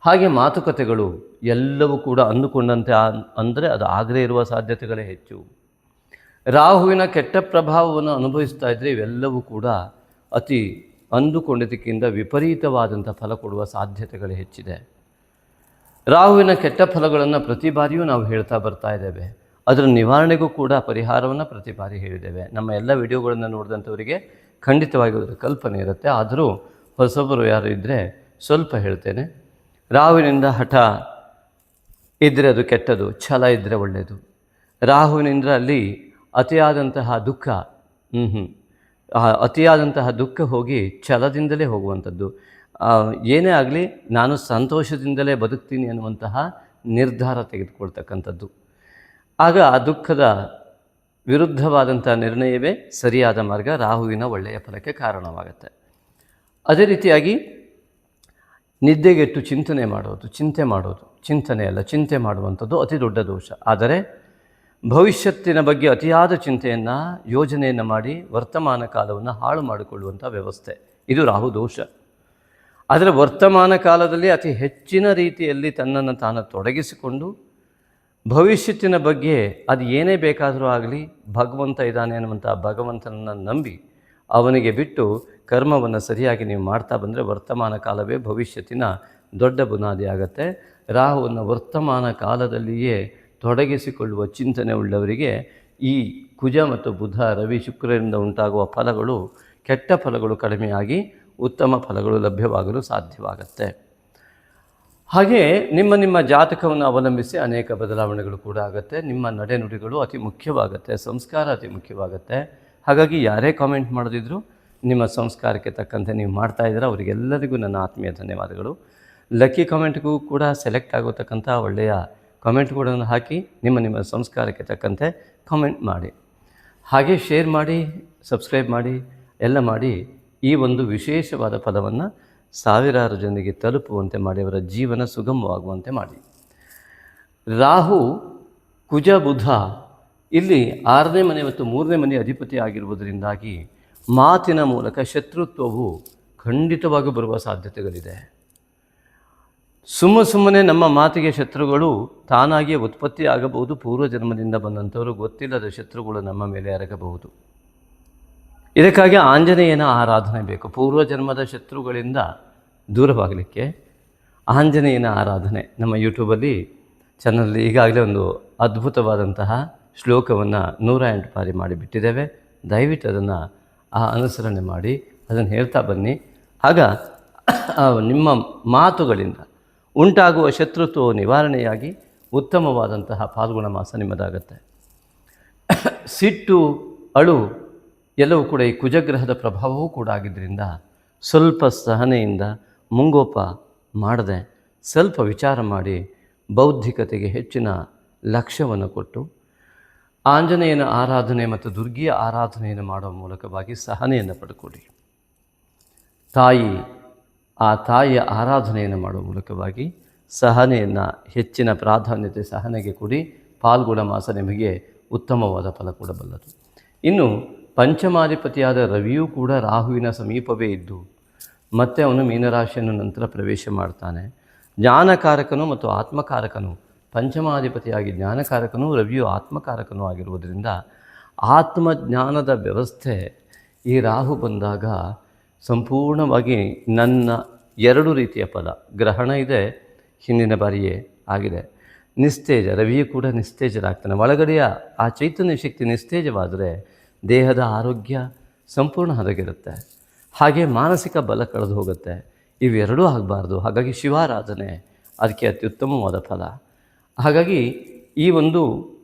ಹಾಗೆ ಮಾತುಕತೆಗಳು ಎಲ್ಲವೂ ಕೂಡ ಅಂದುಕೊಂಡಂತೆ ಅಂದರೆ ಅದು ಆಗದೇ ಇರುವ ಸಾಧ್ಯತೆಗಳೇ ಹೆಚ್ಚು. ರಾಹುವಿನ ಕೆಟ್ಟ ಪ್ರಭಾವವನ್ನು ಅನುಭವಿಸ್ತಾ ಇದ್ದರೆ ಇವೆಲ್ಲವೂ ಕೂಡ ಅತಿ ಅಂದುಕೊಂಡಿದ್ದಕ್ಕಿಂತ ವಿಪರೀತವಾದಂಥ ಫಲ ಕೊಡುವ ಸಾಧ್ಯತೆಗಳೇ ಹೆಚ್ಚಿದೆ. ರಾಹುವಿನ ಕೆಟ್ಟ ಫಲಗಳನ್ನು ಪ್ರತಿ ಬಾರಿಯೂ ನಾವು ಹೇಳ್ತಾ ಬರ್ತಾ ಇದ್ದೇವೆ. ಅದರ ನಿವಾರಣೆಗೂ ಕೂಡ ಪರಿಹಾರವನ್ನು ಪ್ರತಿ ಬಾರಿ ಹೇಳಿದ್ದೇವೆ. ನಮ್ಮ ಎಲ್ಲ ವಿಡಿಯೋಗಳನ್ನು ನೋಡಿದಂಥವರಿಗೆ ಖಂಡಿತವಾಗಿ ಅದರ ಕಲ್ಪನೆ ಇರುತ್ತೆ. ಆದರೂ ಹೊಸಬರು ಯಾರು ಇದ್ದರೆ ಸ್ವಲ್ಪ ಹೇಳ್ತೇನೆ. ರಾಹುವಿನಿಂದ ಹಠ ಇದ್ದರೆ ಅದು ಕೆಟ್ಟದು, ಛಲ ಇದ್ದರೆ ಒಳ್ಳೆಯದು. ರಾಹುವಿನಿಂದ ಅಲ್ಲಿ ಅತಿಯಾದಂತಹ ದುಃಖ ಹೋಗಿ ಛಲದಿಂದಲೇ ಹೋಗುವಂಥದ್ದು. ಏನೇ ಆಗಲಿ ನಾನು ಸಂತೋಷದಿಂದಲೇ ಬದುಕ್ತೀನಿ ಅನ್ನುವಂತಹ ನಿರ್ಧಾರ ತೆಗೆದುಕೊಳ್ತಕ್ಕಂಥದ್ದು. ಆಗ ಆ ದುಃಖದ ವಿರುದ್ಧವಾದಂಥ ನಿರ್ಣಯವೇ ಸರಿಯಾದ ಮಾರ್ಗ, ರಾಹುವಿನ ಒಳ್ಳೆಯ ಫಲಕ್ಕೆ ಕಾರಣವಾಗುತ್ತೆ. ಅದೇ ರೀತಿಯಾಗಿ ನಿದ್ದೆಗೆಟ್ಟು ಚಿಂತೆ ಮಾಡೋದು ಚಿಂತೆ ಮಾಡುವಂಥದ್ದು ಅತಿ ದೊಡ್ಡ ದೋಷ. ಆದರೆ ಭವಿಷ್ಯತ್ತಿನ ಬಗ್ಗೆ ಅತಿಯಾದ ಚಿಂತೆಯನ್ನು, ಯೋಜನೆಯನ್ನು ಮಾಡಿ ವರ್ತಮಾನ ಕಾಲವನ್ನು ಹಾಳು ಮಾಡಿಕೊಳ್ಳುವಂಥ ವ್ಯವಸ್ಥೆ, ಇದು ರಾಹು ದೋಷ. ಆದರೆ ವರ್ತಮಾನ ಕಾಲದಲ್ಲಿ ಅತಿ ಹೆಚ್ಚಿನ ರೀತಿಯಲ್ಲಿ ತನ್ನನ್ನು ತಾನು ತೊಡಗಿಸಿಕೊಂಡು ಭವಿಷ್ಯತ್ತಿನ ಬಗ್ಗೆ ಅದು ಏನೇ ಬೇಕಾದರೂ ಆಗಲಿ ಭಗವಂತ ಇದ್ದಾನೆ ಅನ್ನುವಂಥ ಭಗವಂತನನ್ನು ನಂಬಿ ಅವನಿಗೆ ಬಿಟ್ಟು ಕರ್ಮವನ್ನು ಸರಿಯಾಗಿ ನೀವು ಮಾಡ್ತಾ ಬಂದರೆ ವರ್ತಮಾನ ಕಾಲವೇ ಭವಿಷ್ಯತ್ತಿನ ದೊಡ್ಡ ಬುನಾದಿ ಆಗುತ್ತೆ. ರಾಹುವನ್ನು ವರ್ತಮಾನ ಕಾಲದಲ್ಲಿಯೇ ತೊಡಗಿಸಿಕೊಳ್ಳುವ ಚಿಂತನೆ ಉಳ್ಳವರಿಗೆ ಈ ಕುಜ ಮತ್ತು ಬುಧ, ರವಿ, ಶುಕ್ರರಿಂದ ಉಂಟಾಗುವ ಫಲಗಳು, ಕೆಟ್ಟ ಫಲಗಳು ಕಡಿಮೆಯಾಗಿ ಉತ್ತಮ ಫಲಗಳು ಲಭ್ಯವಾಗಲು ಸಾಧ್ಯವಾಗುತ್ತೆ. ಹಾಗೆ ನಿಮ್ಮ ಜಾತಕವನ್ನು ಅವಲಂಬಿಸಿ ಅನೇಕ ಬದಲಾವಣೆಗಳು ಕೂಡ ಆಗುತ್ತೆ. ನಿಮ್ಮ ನಡೆನುಡಿಗಳು ಅತಿ ಮುಖ್ಯವಾಗುತ್ತೆ, ಸಂಸ್ಕಾರ ಅತಿ ಮುಖ್ಯವಾಗುತ್ತೆ. ಹಾಗಾಗಿ ಯಾರೇ ಕಾಮೆಂಟ್ ಮಾಡೋದಿದ್ರು ನಿಮ್ಮ ಸಂಸ್ಕಾರಕ್ಕೆ ತಕ್ಕಂತೆ ನೀವು ಮಾಡ್ತಾಯಿದ್ರೆ ಅವರಿಗೆಲ್ಲರಿಗೂ ನನ್ನ ಆತ್ಮೀಯ ಧನ್ಯವಾದಗಳು. ಲಕ್ಕಿ ಕಾಮೆಂಟ್ಗೂ ಕೂಡ ಸೆಲೆಕ್ಟ್ ಆಗೋತಕ್ಕಂಥ ಒಳ್ಳೆಯ ಕಾಮೆಂಟ್ಗಳನ್ನು ಹಾಕಿ ನಿಮ್ಮ ಸಂಸ್ಕಾರಕ್ಕೆ ತಕ್ಕಂತೆ ಕಾಮೆಂಟ್ ಮಾಡಿ. ಹಾಗೆ ಶೇರ್ ಮಾಡಿ, ಸಬ್ಸ್ಕ್ರೈಬ್ ಮಾಡಿ, ಎಲ್ಲ ಮಾಡಿ ಈ ಒಂದು ವಿಶೇಷವಾದ ಫಲವನ್ನು ಸಾವಿರಾರು ಜನರಿಗೆ ತಲುಪುವಂತೆ ಮಾಡಿ, ಅವರ ಜೀವನ ಸುಗಮವಾಗುವಂತೆ ಮಾಡಿ. ರಾಹು, ಕುಜ, ಬುಧ ಇಲ್ಲಿ 6ನೇ ಮನೆ ಮತ್ತು 3ನೇ ಮನೆ ಅಧಿಪತಿ ಆಗಿರುವುದರಿಂದಾಗಿ ಮಾತಿನ ಮೂಲಕ ಶತ್ರುತ್ವವು ಖಂಡಿತವಾಗಿ ಬರುವ ಸಾಧ್ಯತೆಗಳಿದೆ. ಸುಮ್ಮನೆ ನಮ್ಮ ಮಾತಿಗೆ ಶತ್ರುಗಳು ತಾನಾಗಿಯೇ ಉತ್ಪತ್ತಿ ಆಗಬಹುದು. ಪೂರ್ವಜನ್ಮದಿಂದ ಬಂದಂಥವರು ಗೊತ್ತಿಲ್ಲದ ಶತ್ರುಗಳು ನಮ್ಮ ಮೇಲೆ ಎರಗಬಹುದು. ಇದಕ್ಕಾಗಿ ಆಂಜನೇಯನ ಆರಾಧನೆ ಬೇಕು. ಪೂರ್ವಜನ್ಮದ ಶತ್ರುಗಳಿಂದ ದೂರವಾಗಲಿಕ್ಕೆ ಆಂಜನೇಯನ ಆರಾಧನೆ ನಮ್ಮ ಯೂಟ್ಯೂಬಲ್ಲಿ ಚಾನಲಲ್ಲಿ ಈಗಾಗಲೇ ಒಂದು ಅದ್ಭುತವಾದಂತಹ ಶ್ಲೋಕವನ್ನು 108 ಬಾರಿ ಮಾಡಿಬಿಟ್ಟಿದ್ದೇವೆ. ದಯವಿಟ್ಟು ಅದನ್ನು ಅನುಸರಣೆ ಮಾಡಿ, ಅದನ್ನು ಹೇಳ್ತಾ ಬನ್ನಿ. ಆಗ ನಿಮ್ಮ ಮಾತುಗಳಿಂದ ಉಂಟಾಗುವ ಶತ್ರುತ್ವ ನಿವಾರಣೆಯಾಗಿ ಉತ್ತಮವಾದಂತಹ ಫಾಲ್ಗುಣ ಮಾಸ ನಿಮ್ಮದಾಗತ್ತೆ. ಸಿಟ್ಟು, ಅಳು ಎಲ್ಲವೂ ಕೂಡ ಈ ಕುಜಗ್ರಹದ ಪ್ರಭಾವವೂ ಕೂಡ ಆಗಿದ್ದರಿಂದ ಸ್ವಲ್ಪ ಸಹನೆಯಿಂದ, ಮುಂಗೋಪ ಮಾಡದೆ ಸ್ವಲ್ಪ ವಿಚಾರ ಮಾಡಿ ಬೌದ್ಧಿಕತೆಗೆ ಹೆಚ್ಚಿನ ಲಕ್ಷ್ಯವನ್ನು ಕೊಟ್ಟು ಆಂಜನೇಯನ ಆರಾಧನೆ ಮತ್ತು ದುರ್ಗಿಯ ಆರಾಧನೆಯನ್ನು ಮಾಡುವ ಮೂಲಕವಾಗಿ ಸಹನೆಯನ್ನು ಪಡ್ಕೊಳ್ಳಿ. ಆ ತಾಯಿಯ ಆರಾಧನೆಯನ್ನು ಮಾಡುವ ಮೂಲಕವಾಗಿ ಸಹನೆಯನ್ನು ಹೆಚ್ಚಿನ ಪ್ರಾಧಾನ್ಯತೆ ಸಹನೆಗೆ ಕೊಡಿ. ಫಾಲ್ಗುಣ ಮಾಸ ನಿಮಗೆ ಉತ್ತಮವಾದ ಫಲ ಕೊಡಬಲ್ಲದು. ಇನ್ನು ಪಂಚಮಾಧಿಪತಿಯಾದ ರವಿಯೂ ಕೂಡ ರಾಹುವಿನ ಸಮೀಪವೇ ಇದ್ದು ಮತ್ತೆ ಅವನು ಮೀನರಾಶಿಯನ್ನು ನಂತರ ಪ್ರವೇಶ ಮಾಡ್ತಾನೆ. ಜ್ಞಾನಕಾರಕನು ಮತ್ತು ಆತ್ಮಕಾರಕನು, ಪಂಚಮಾಧಿಪತಿಯಾಗಿ ಜ್ಞಾನಕಾರಕನು, ರವಿಯು ಆತ್ಮಕಾರಕನೂ ಆಗಿರುವುದರಿಂದ ಆತ್ಮಜ್ಞಾನದ ವ್ಯವಸ್ಥೆ ಈ ರಾಹು ಬಂದಾಗ ಸಂಪೂರ್ಣವಾಗಿ ನನ್ನ 2 ರೀತಿಯ ಫಲ, ಗ್ರಹಣ ಇದೆ, ಹಿಂದಿನ ಬಾರಿಯೇ ಆಗಿದೆ, ನಿಸ್ತೇಜ, ರವಿಯು ಕೂಡ ನಿಸ್ತೇಜರಾಗ್ತಾನೆ. ಒಳಗಡೆಯ ಆ ಚೈತನ್ಯ ಶಕ್ತಿ ನಿಸ್ತೇಜವಾದರೆ ದೇಹದ ಆರೋಗ್ಯ ಸಂಪೂರ್ಣ ಹದಗೆರುತ್ತೆ. ಹಾಗೆ ಮಾನಸಿಕ ಬಲ ಕಳೆದು ಹೋಗುತ್ತೆ. ಇವೆರಡೂ ಆಗಬಾರ್ದು. ಹಾಗಾಗಿ ಶಿವಾರಾಧನೆ ಅದಕ್ಕೆ ಅತ್ಯುತ್ತಮವಾದ ಫಲ. ಹಾಗಾಗಿ ಈ ಒಂದು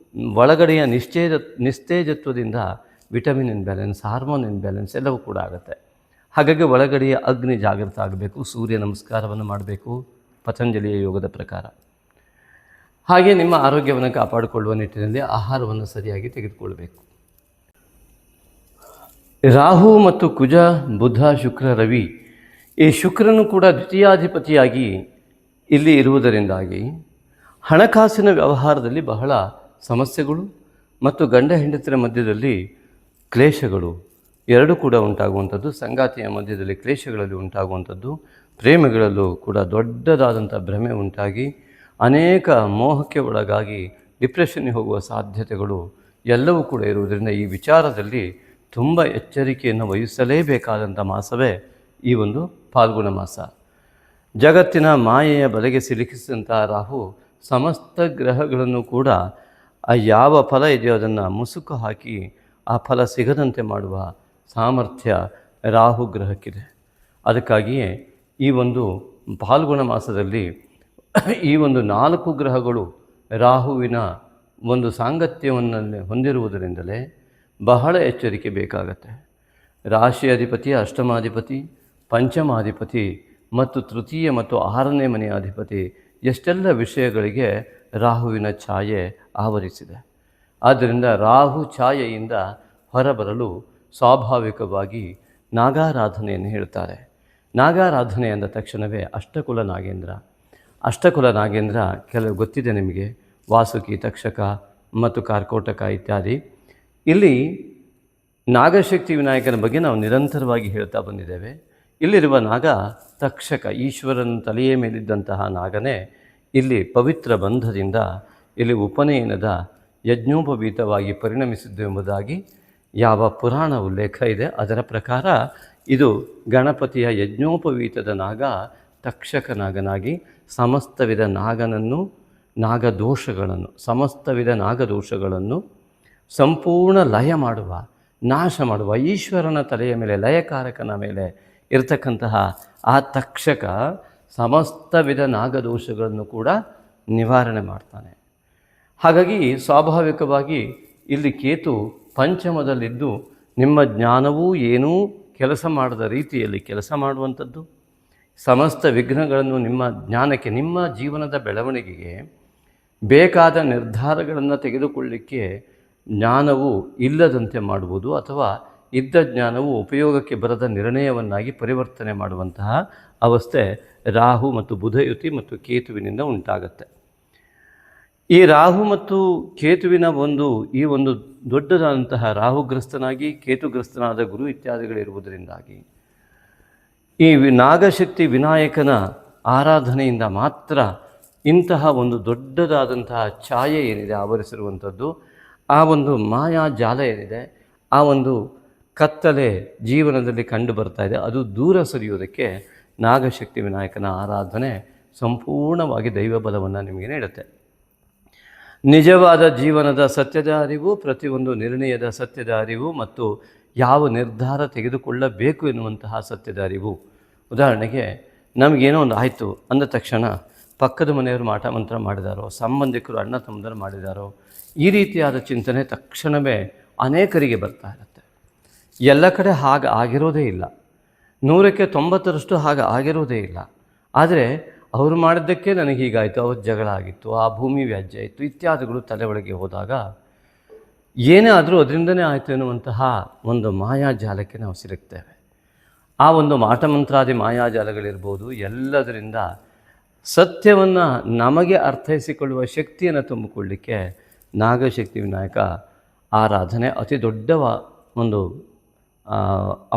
ಒಳಗಡೆಯ ನಿಸ್ತೇಜತ್ವದಿಂದ ವಿಟಮಿನ್ ಇನ್ಬ್ಯಾಲೆನ್ಸ್, ಹಾರ್ಮೋನ್ ಇನ್ಬ್ಯಾಲೆನ್ಸ್ ಎಲ್ಲವೂ ಕೂಡ ಆಗುತ್ತೆ. ಹಾಗಾಗಿ ಒಳಗಡೆಯ ಅಗ್ನಿ ಜಾಗೃತ ಆಗಬೇಕು. ಸೂರ್ಯ ನಮಸ್ಕಾರವನ್ನು ಮಾಡಬೇಕು ಪತಂಜಲಿಯ ಯೋಗದ ಪ್ರಕಾರ. ಹಾಗೆ ನಿಮ್ಮ ಆರೋಗ್ಯವನ್ನು ಕಾಪಾಡಿಕೊಳ್ಳುವ ನಿಟ್ಟಿನಲ್ಲಿ ಆಹಾರವನ್ನು ಸರಿಯಾಗಿ ತೆಗೆದುಕೊಳ್ಬೇಕು. ರಾಹು ಮತ್ತು ಕುಜ, ಬುಧ, ಶುಕ್ರ, ರವಿ, ಈ ಶುಕ್ರನು ಕೂಡ ದ್ವಿತೀಯಾಧಿಪತಿಯಾಗಿ ಇಲ್ಲಿ ಇರುವುದರಿಂದಾಗಿ ಹಣಕಾಸಿನ ವ್ಯವಹಾರದಲ್ಲಿ ಬಹಳ ಸಮಸ್ಯೆಗಳು ಮತ್ತು ಗಂಡ ಹೆಂಡತಿರ ಮಧ್ಯದಲ್ಲಿ ಕ್ಲೇಶಗಳು ಎರಡೂ ಕೂಡ ಉಂಟಾಗುವಂಥದ್ದು, ಸಂಗಾತಿಯ ಮಧ್ಯದಲ್ಲಿ ಕ್ಲೇಶಗಳಲ್ಲಿ ಉಂಟಾಗುವಂಥದ್ದು, ಪ್ರೇಮಿಗಳಲ್ಲೂ ಕೂಡ ದೊಡ್ಡದಾದಂಥ ಭ್ರಮೆ ಉಂಟಾಗಿ ಅನೇಕ ಮೋಹಕ್ಕೆ ಒಳಗಾಗಿ ಡಿಪ್ರೆಷನ್ಗೆ ಹೋಗುವ ಸಾಧ್ಯತೆಗಳು ಎಲ್ಲವೂ ಕೂಡ ಇರುವುದರಿಂದ ಈ ವಿಚಾರದಲ್ಲಿ ತುಂಬ ಎಚ್ಚರಿಕೆಯನ್ನು ವಹಿಸಲೇಬೇಕಾದಂಥ ಮಾಸವೇ ಈ ಒಂದು ಫಾಲ್ಗುಣ ಮಾಸ. ಜಗತ್ತಿನ ಮಾಯೆಯ ಬಲೆಗೆ ಸಿಲುಕಿಸಿದಂಥ ರಾಹು ಸಮಸ್ತ ಗ್ರಹಗಳನ್ನು ಕೂಡ ಯಾವ ಫಲ ಇದೆಯೋ ಅದನ್ನು ಮುಸುಕು ಹಾಕಿ ಆ ಫಲ ಸಿಗದಂತೆ ಮಾಡುವ ಸಾಮರ್ಥ್ಯ ರಾಹು ಗ್ರಹಕ್ಕಿದೆ. ಅದಕ್ಕಾಗಿಯೇ ಈ ಒಂದು ಫಾಲ್ಗುಣ ಮಾಸದಲ್ಲಿ ಈ ಒಂದು 4 ಗ್ರಹಗಳು ರಾಹುವಿನ ಒಂದು ಸಾಂಗತ್ಯವನ್ನು ಹೊಂದಿರುವುದರಿಂದಲೇ ಬಹಳ ಎಚ್ಚರಿಕೆ ಬೇಕಾಗತ್ತೆ. ರಾಶಿ ಅಧಿಪತಿ, ಅಷ್ಟಮಾಧಿಪತಿ, ಪಂಚಮಾಧಿಪತಿ ಮತ್ತು ತೃತೀಯ ಮತ್ತು 6ನೇ ಮನೆಯ ಅಧಿಪತಿ ಎಷ್ಟೆಲ್ಲ ವಿಷಯಗಳಿಗೆ ರಾಹುವಿನ ಛಾಯೆ ಆವರಿಸಿದೆ. ಆದ್ದರಿಂದ ರಾಹು ಛಾಯೆಯಿಂದ ಹೊರಬರಲು ಸ್ವಾಭಾವಿಕವಾಗಿ ನಾಗಾರಾಧನೆಯನ್ನು ಹೇಳ್ತಾರೆ. ನಾಗಾರಾಧನೆ ಅಂದ ತಕ್ಷಣವೇ ಅಷ್ಟಕುಲ ನಾಗೇಂದ್ರ. ಅಷ್ಟಕುಲ ನಾಗೇಂದ್ರ ಕೆಲವು ಗೊತ್ತಿದೆ ನಿಮಗೆ, ವಾಸುಕಿ, ತಕ್ಷಕ ಮತ್ತು ಕಾರ್ಕೋಟಕ ಇತ್ಯಾದಿ. ಇಲ್ಲಿ ನಾಗಶಕ್ತಿ ವಿನಾಯಕನ ಬಗ್ಗೆ ನಾವು ನಿರಂತರವಾಗಿ ಹೇಳ್ತಾ ಬಂದಿದ್ದೇವೆ. ಇಲ್ಲಿರುವ ನಾಗ ತಕ್ಷಕ, ಈಶ್ವರನ ತಲೆಯ ಮೇಲಿದ್ದಂತಹ ನಾಗನೇ ಇಲ್ಲಿ ಪವಿತ್ರ ಬಂಧದಿಂದ ಇಲ್ಲಿ ಉಪನಯನದ ಯಜ್ಞೋಪವೀತವಾಗಿ ಪರಿಣಮಿಸಿದ್ದು ಎಂಬುದಾಗಿ ಯಾವ ಪುರಾಣ ಉಲ್ಲೇಖ ಇದೆ ಅದರ ಪ್ರಕಾರ ಇದು ಗಣಪತಿಯ ಯಜ್ಞೋಪವೀತದ ನಾಗ ತಕ್ಷಕ ನಾಗನಾಗಿ ಸಮಸ್ತ ವಿಧ ಸಮಸ್ತ ವಿಧ ನಾಗದೋಷಗಳನ್ನು ಸಂಪೂರ್ಣ ಲಯ ಮಾಡುವ, ನಾಶ ಮಾಡುವ, ಈಶ್ವರನ ತಲೆಯ ಮೇಲೆ, ಲಯಕಾರಕನ ಮೇಲೆ ಇರತಕ್ಕಂತಹ ಆ ತಕ್ಷಕ ಸಮಸ್ತ ವಿಧ ನಾಗದೋಷಗಳನ್ನು ಕೂಡ ನಿವಾರಣೆ ಮಾಡ್ತಾನೆ. ಹಾಗಾಗಿ ಸ್ವಾಭಾವಿಕವಾಗಿ ಇಲ್ಲಿ ಕೇತು ಪಂಚಮದಲ್ಲಿದ್ದು ನಿಮ್ಮ ಜ್ಞಾನವೂ ಏನೂ ಕೆಲಸ ಮಾಡದ ರೀತಿಯಲ್ಲಿ ಕೆಲಸ ಮಾಡುವಂಥದ್ದು, ಸಮಸ್ತ ವಿಘ್ನಗಳನ್ನು ನಿಮ್ಮ ಜ್ಞಾನಕ್ಕೆ, ನಿಮ್ಮ ಜೀವನದ ಬೆಳವಣಿಗೆಗೆ ಬೇಕಾದ ನಿರ್ಧಾರಗಳನ್ನು ತೆಗೆದುಕೊಳ್ಳಲಿಕ್ಕೆ ಜ್ಞಾನವು ಇಲ್ಲದಂತೆ ಮಾಡುವುದು ಅಥವಾ ಇದ್ದ ಜ್ಞಾನವು ಉಪಯೋಗಕ್ಕೆ ಬರದ ನಿರ್ಣಯವನ್ನಾಗಿ ಪರಿವರ್ತನೆ ಮಾಡುವಂತಹ ಅವಸ್ಥೆ ರಾಹು ಮತ್ತು ಬುಧಯುತಿ ಮತ್ತು ಕೇತುವಿನಿಂದ ಉಂಟಾಗುತ್ತೆ. ಈ ರಾಹು ಮತ್ತು ಕೇತುವಿನ ಈ ಒಂದು ದೊಡ್ಡದಾದಂತಹ ರಾಹುಗ್ರಸ್ತನಾಗಿ ಕೇತುಗ್ರಸ್ತನಾದ ಗುರು ಇತ್ಯಾದಿಗಳಿರುವುದರಿಂದಾಗಿ ಈ ನಾಗಶಕ್ತಿ ವಿನಾಯಕನ ಆರಾಧನೆಯಿಂದ ಮಾತ್ರ ಇಂತಹ ಒಂದು ದೊಡ್ಡದಾದಂತಹ ಛಾಯೆ ಏನಿದೆ ಆವರಿಸಿರುವಂಥದ್ದು, ಆ ಒಂದು ಮಾಯಾಜಾಲ ಏನಿದೆ, ಆ ಒಂದು ಕತ್ತಲೆ ಜೀವನದಲ್ಲಿ ಕಂಡು ಬರ್ತಾ ಇದೆ, ಅದು ದೂರ ಸರಿಯುವುದಕ್ಕೆ ನಾಗಶಕ್ತಿ ವಿನಾಯಕನ ಆರಾಧನೆ ಸಂಪೂರ್ಣವಾಗಿ ದೈವ ಬಲವನ್ನು ನಿಮಗೆ ನೀಡುತ್ತೆ. ನಿಜವಾದ ಜೀವನದ ಸತ್ಯದ ಅರಿವು, ಪ್ರತಿಯೊಂದು ನಿರ್ಣಯದ ಸತ್ಯದ ಅರಿವು ಮತ್ತು ಯಾವ ನಿರ್ಧಾರ ತೆಗೆದುಕೊಳ್ಳಬೇಕು ಎನ್ನುವಂತಹ ಸತ್ಯದ ಅರಿವು. ಉದಾಹರಣೆಗೆ ನಮಗೇನೋ ಒಂದು ಆಯಿತು ಅಂದ ತಕ್ಷಣ ಪಕ್ಕದ ಮನೆಯವರು ಮಾಟ ಮಂತ್ರ ಮಾಡಿದಾರೋ, ಸಂಬಂಧಿಕರು ಅಣ್ಣ ತಮ್ಮದರು ಮಾಡಿದಾರೋ, ಈ ರೀತಿಯಾದ ಚಿಂತನೆ ತಕ್ಷಣವೇ ಅನೇಕರಿಗೆ ಬರ್ತಾ ಇರುತ್ತೆ. ಎಲ್ಲ ಕಡೆ ಹಾಗೆ ಆಗಿರೋದೇ ಇಲ್ಲ, 100ಕ್ಕೆ 90ರಷ್ಟು ಹಾಗೆ ಆಗಿರೋದೇ ಇಲ್ಲ. ಆದರೆ ಅವರು ಮಾಡಿದ್ದಕ್ಕೆ ನನಗೆ ಹೀಗಾಯಿತು, ಅವತ್ತು ಜಗಳ ಆಗಿತ್ತು, ಆ ಭೂಮಿ ವ್ಯಾಜ್ಯ ಇತ್ತು ಇತ್ಯಾದಿಗಳು ತಲೆ ಒಳಗೆ ಹೋದಾಗ ಏನೇ ಆದರೂ ಅದರಿಂದನೇ ಆಯಿತು ಎನ್ನುವಂತಹ ಒಂದು ಮಾಯಾಜಾಲಕ್ಕೆ ನಾವು ಸಿಲುಕ್ತೇವೆ. ಆ ಒಂದು ಮಾಟಮಂತ್ರಾದಿ ಮಾಯಾಜಾಲಗಳಿರ್ಬೋದು, ಎಲ್ಲದರಿಂದ ಸತ್ಯವನ್ನು ನಮಗೆ ಅರ್ಥೈಸಿಕೊಳ್ಳುವ ಶಕ್ತಿಯನ್ನು ತುಂಬಿಕೊಳ್ಳಲಿಕ್ಕೆ ನಾಗಶಕ್ತಿ ವಿನಾಯಕ ಆರಾಧನೆ ಅತಿ ದೊಡ್ಡ ಒಂದು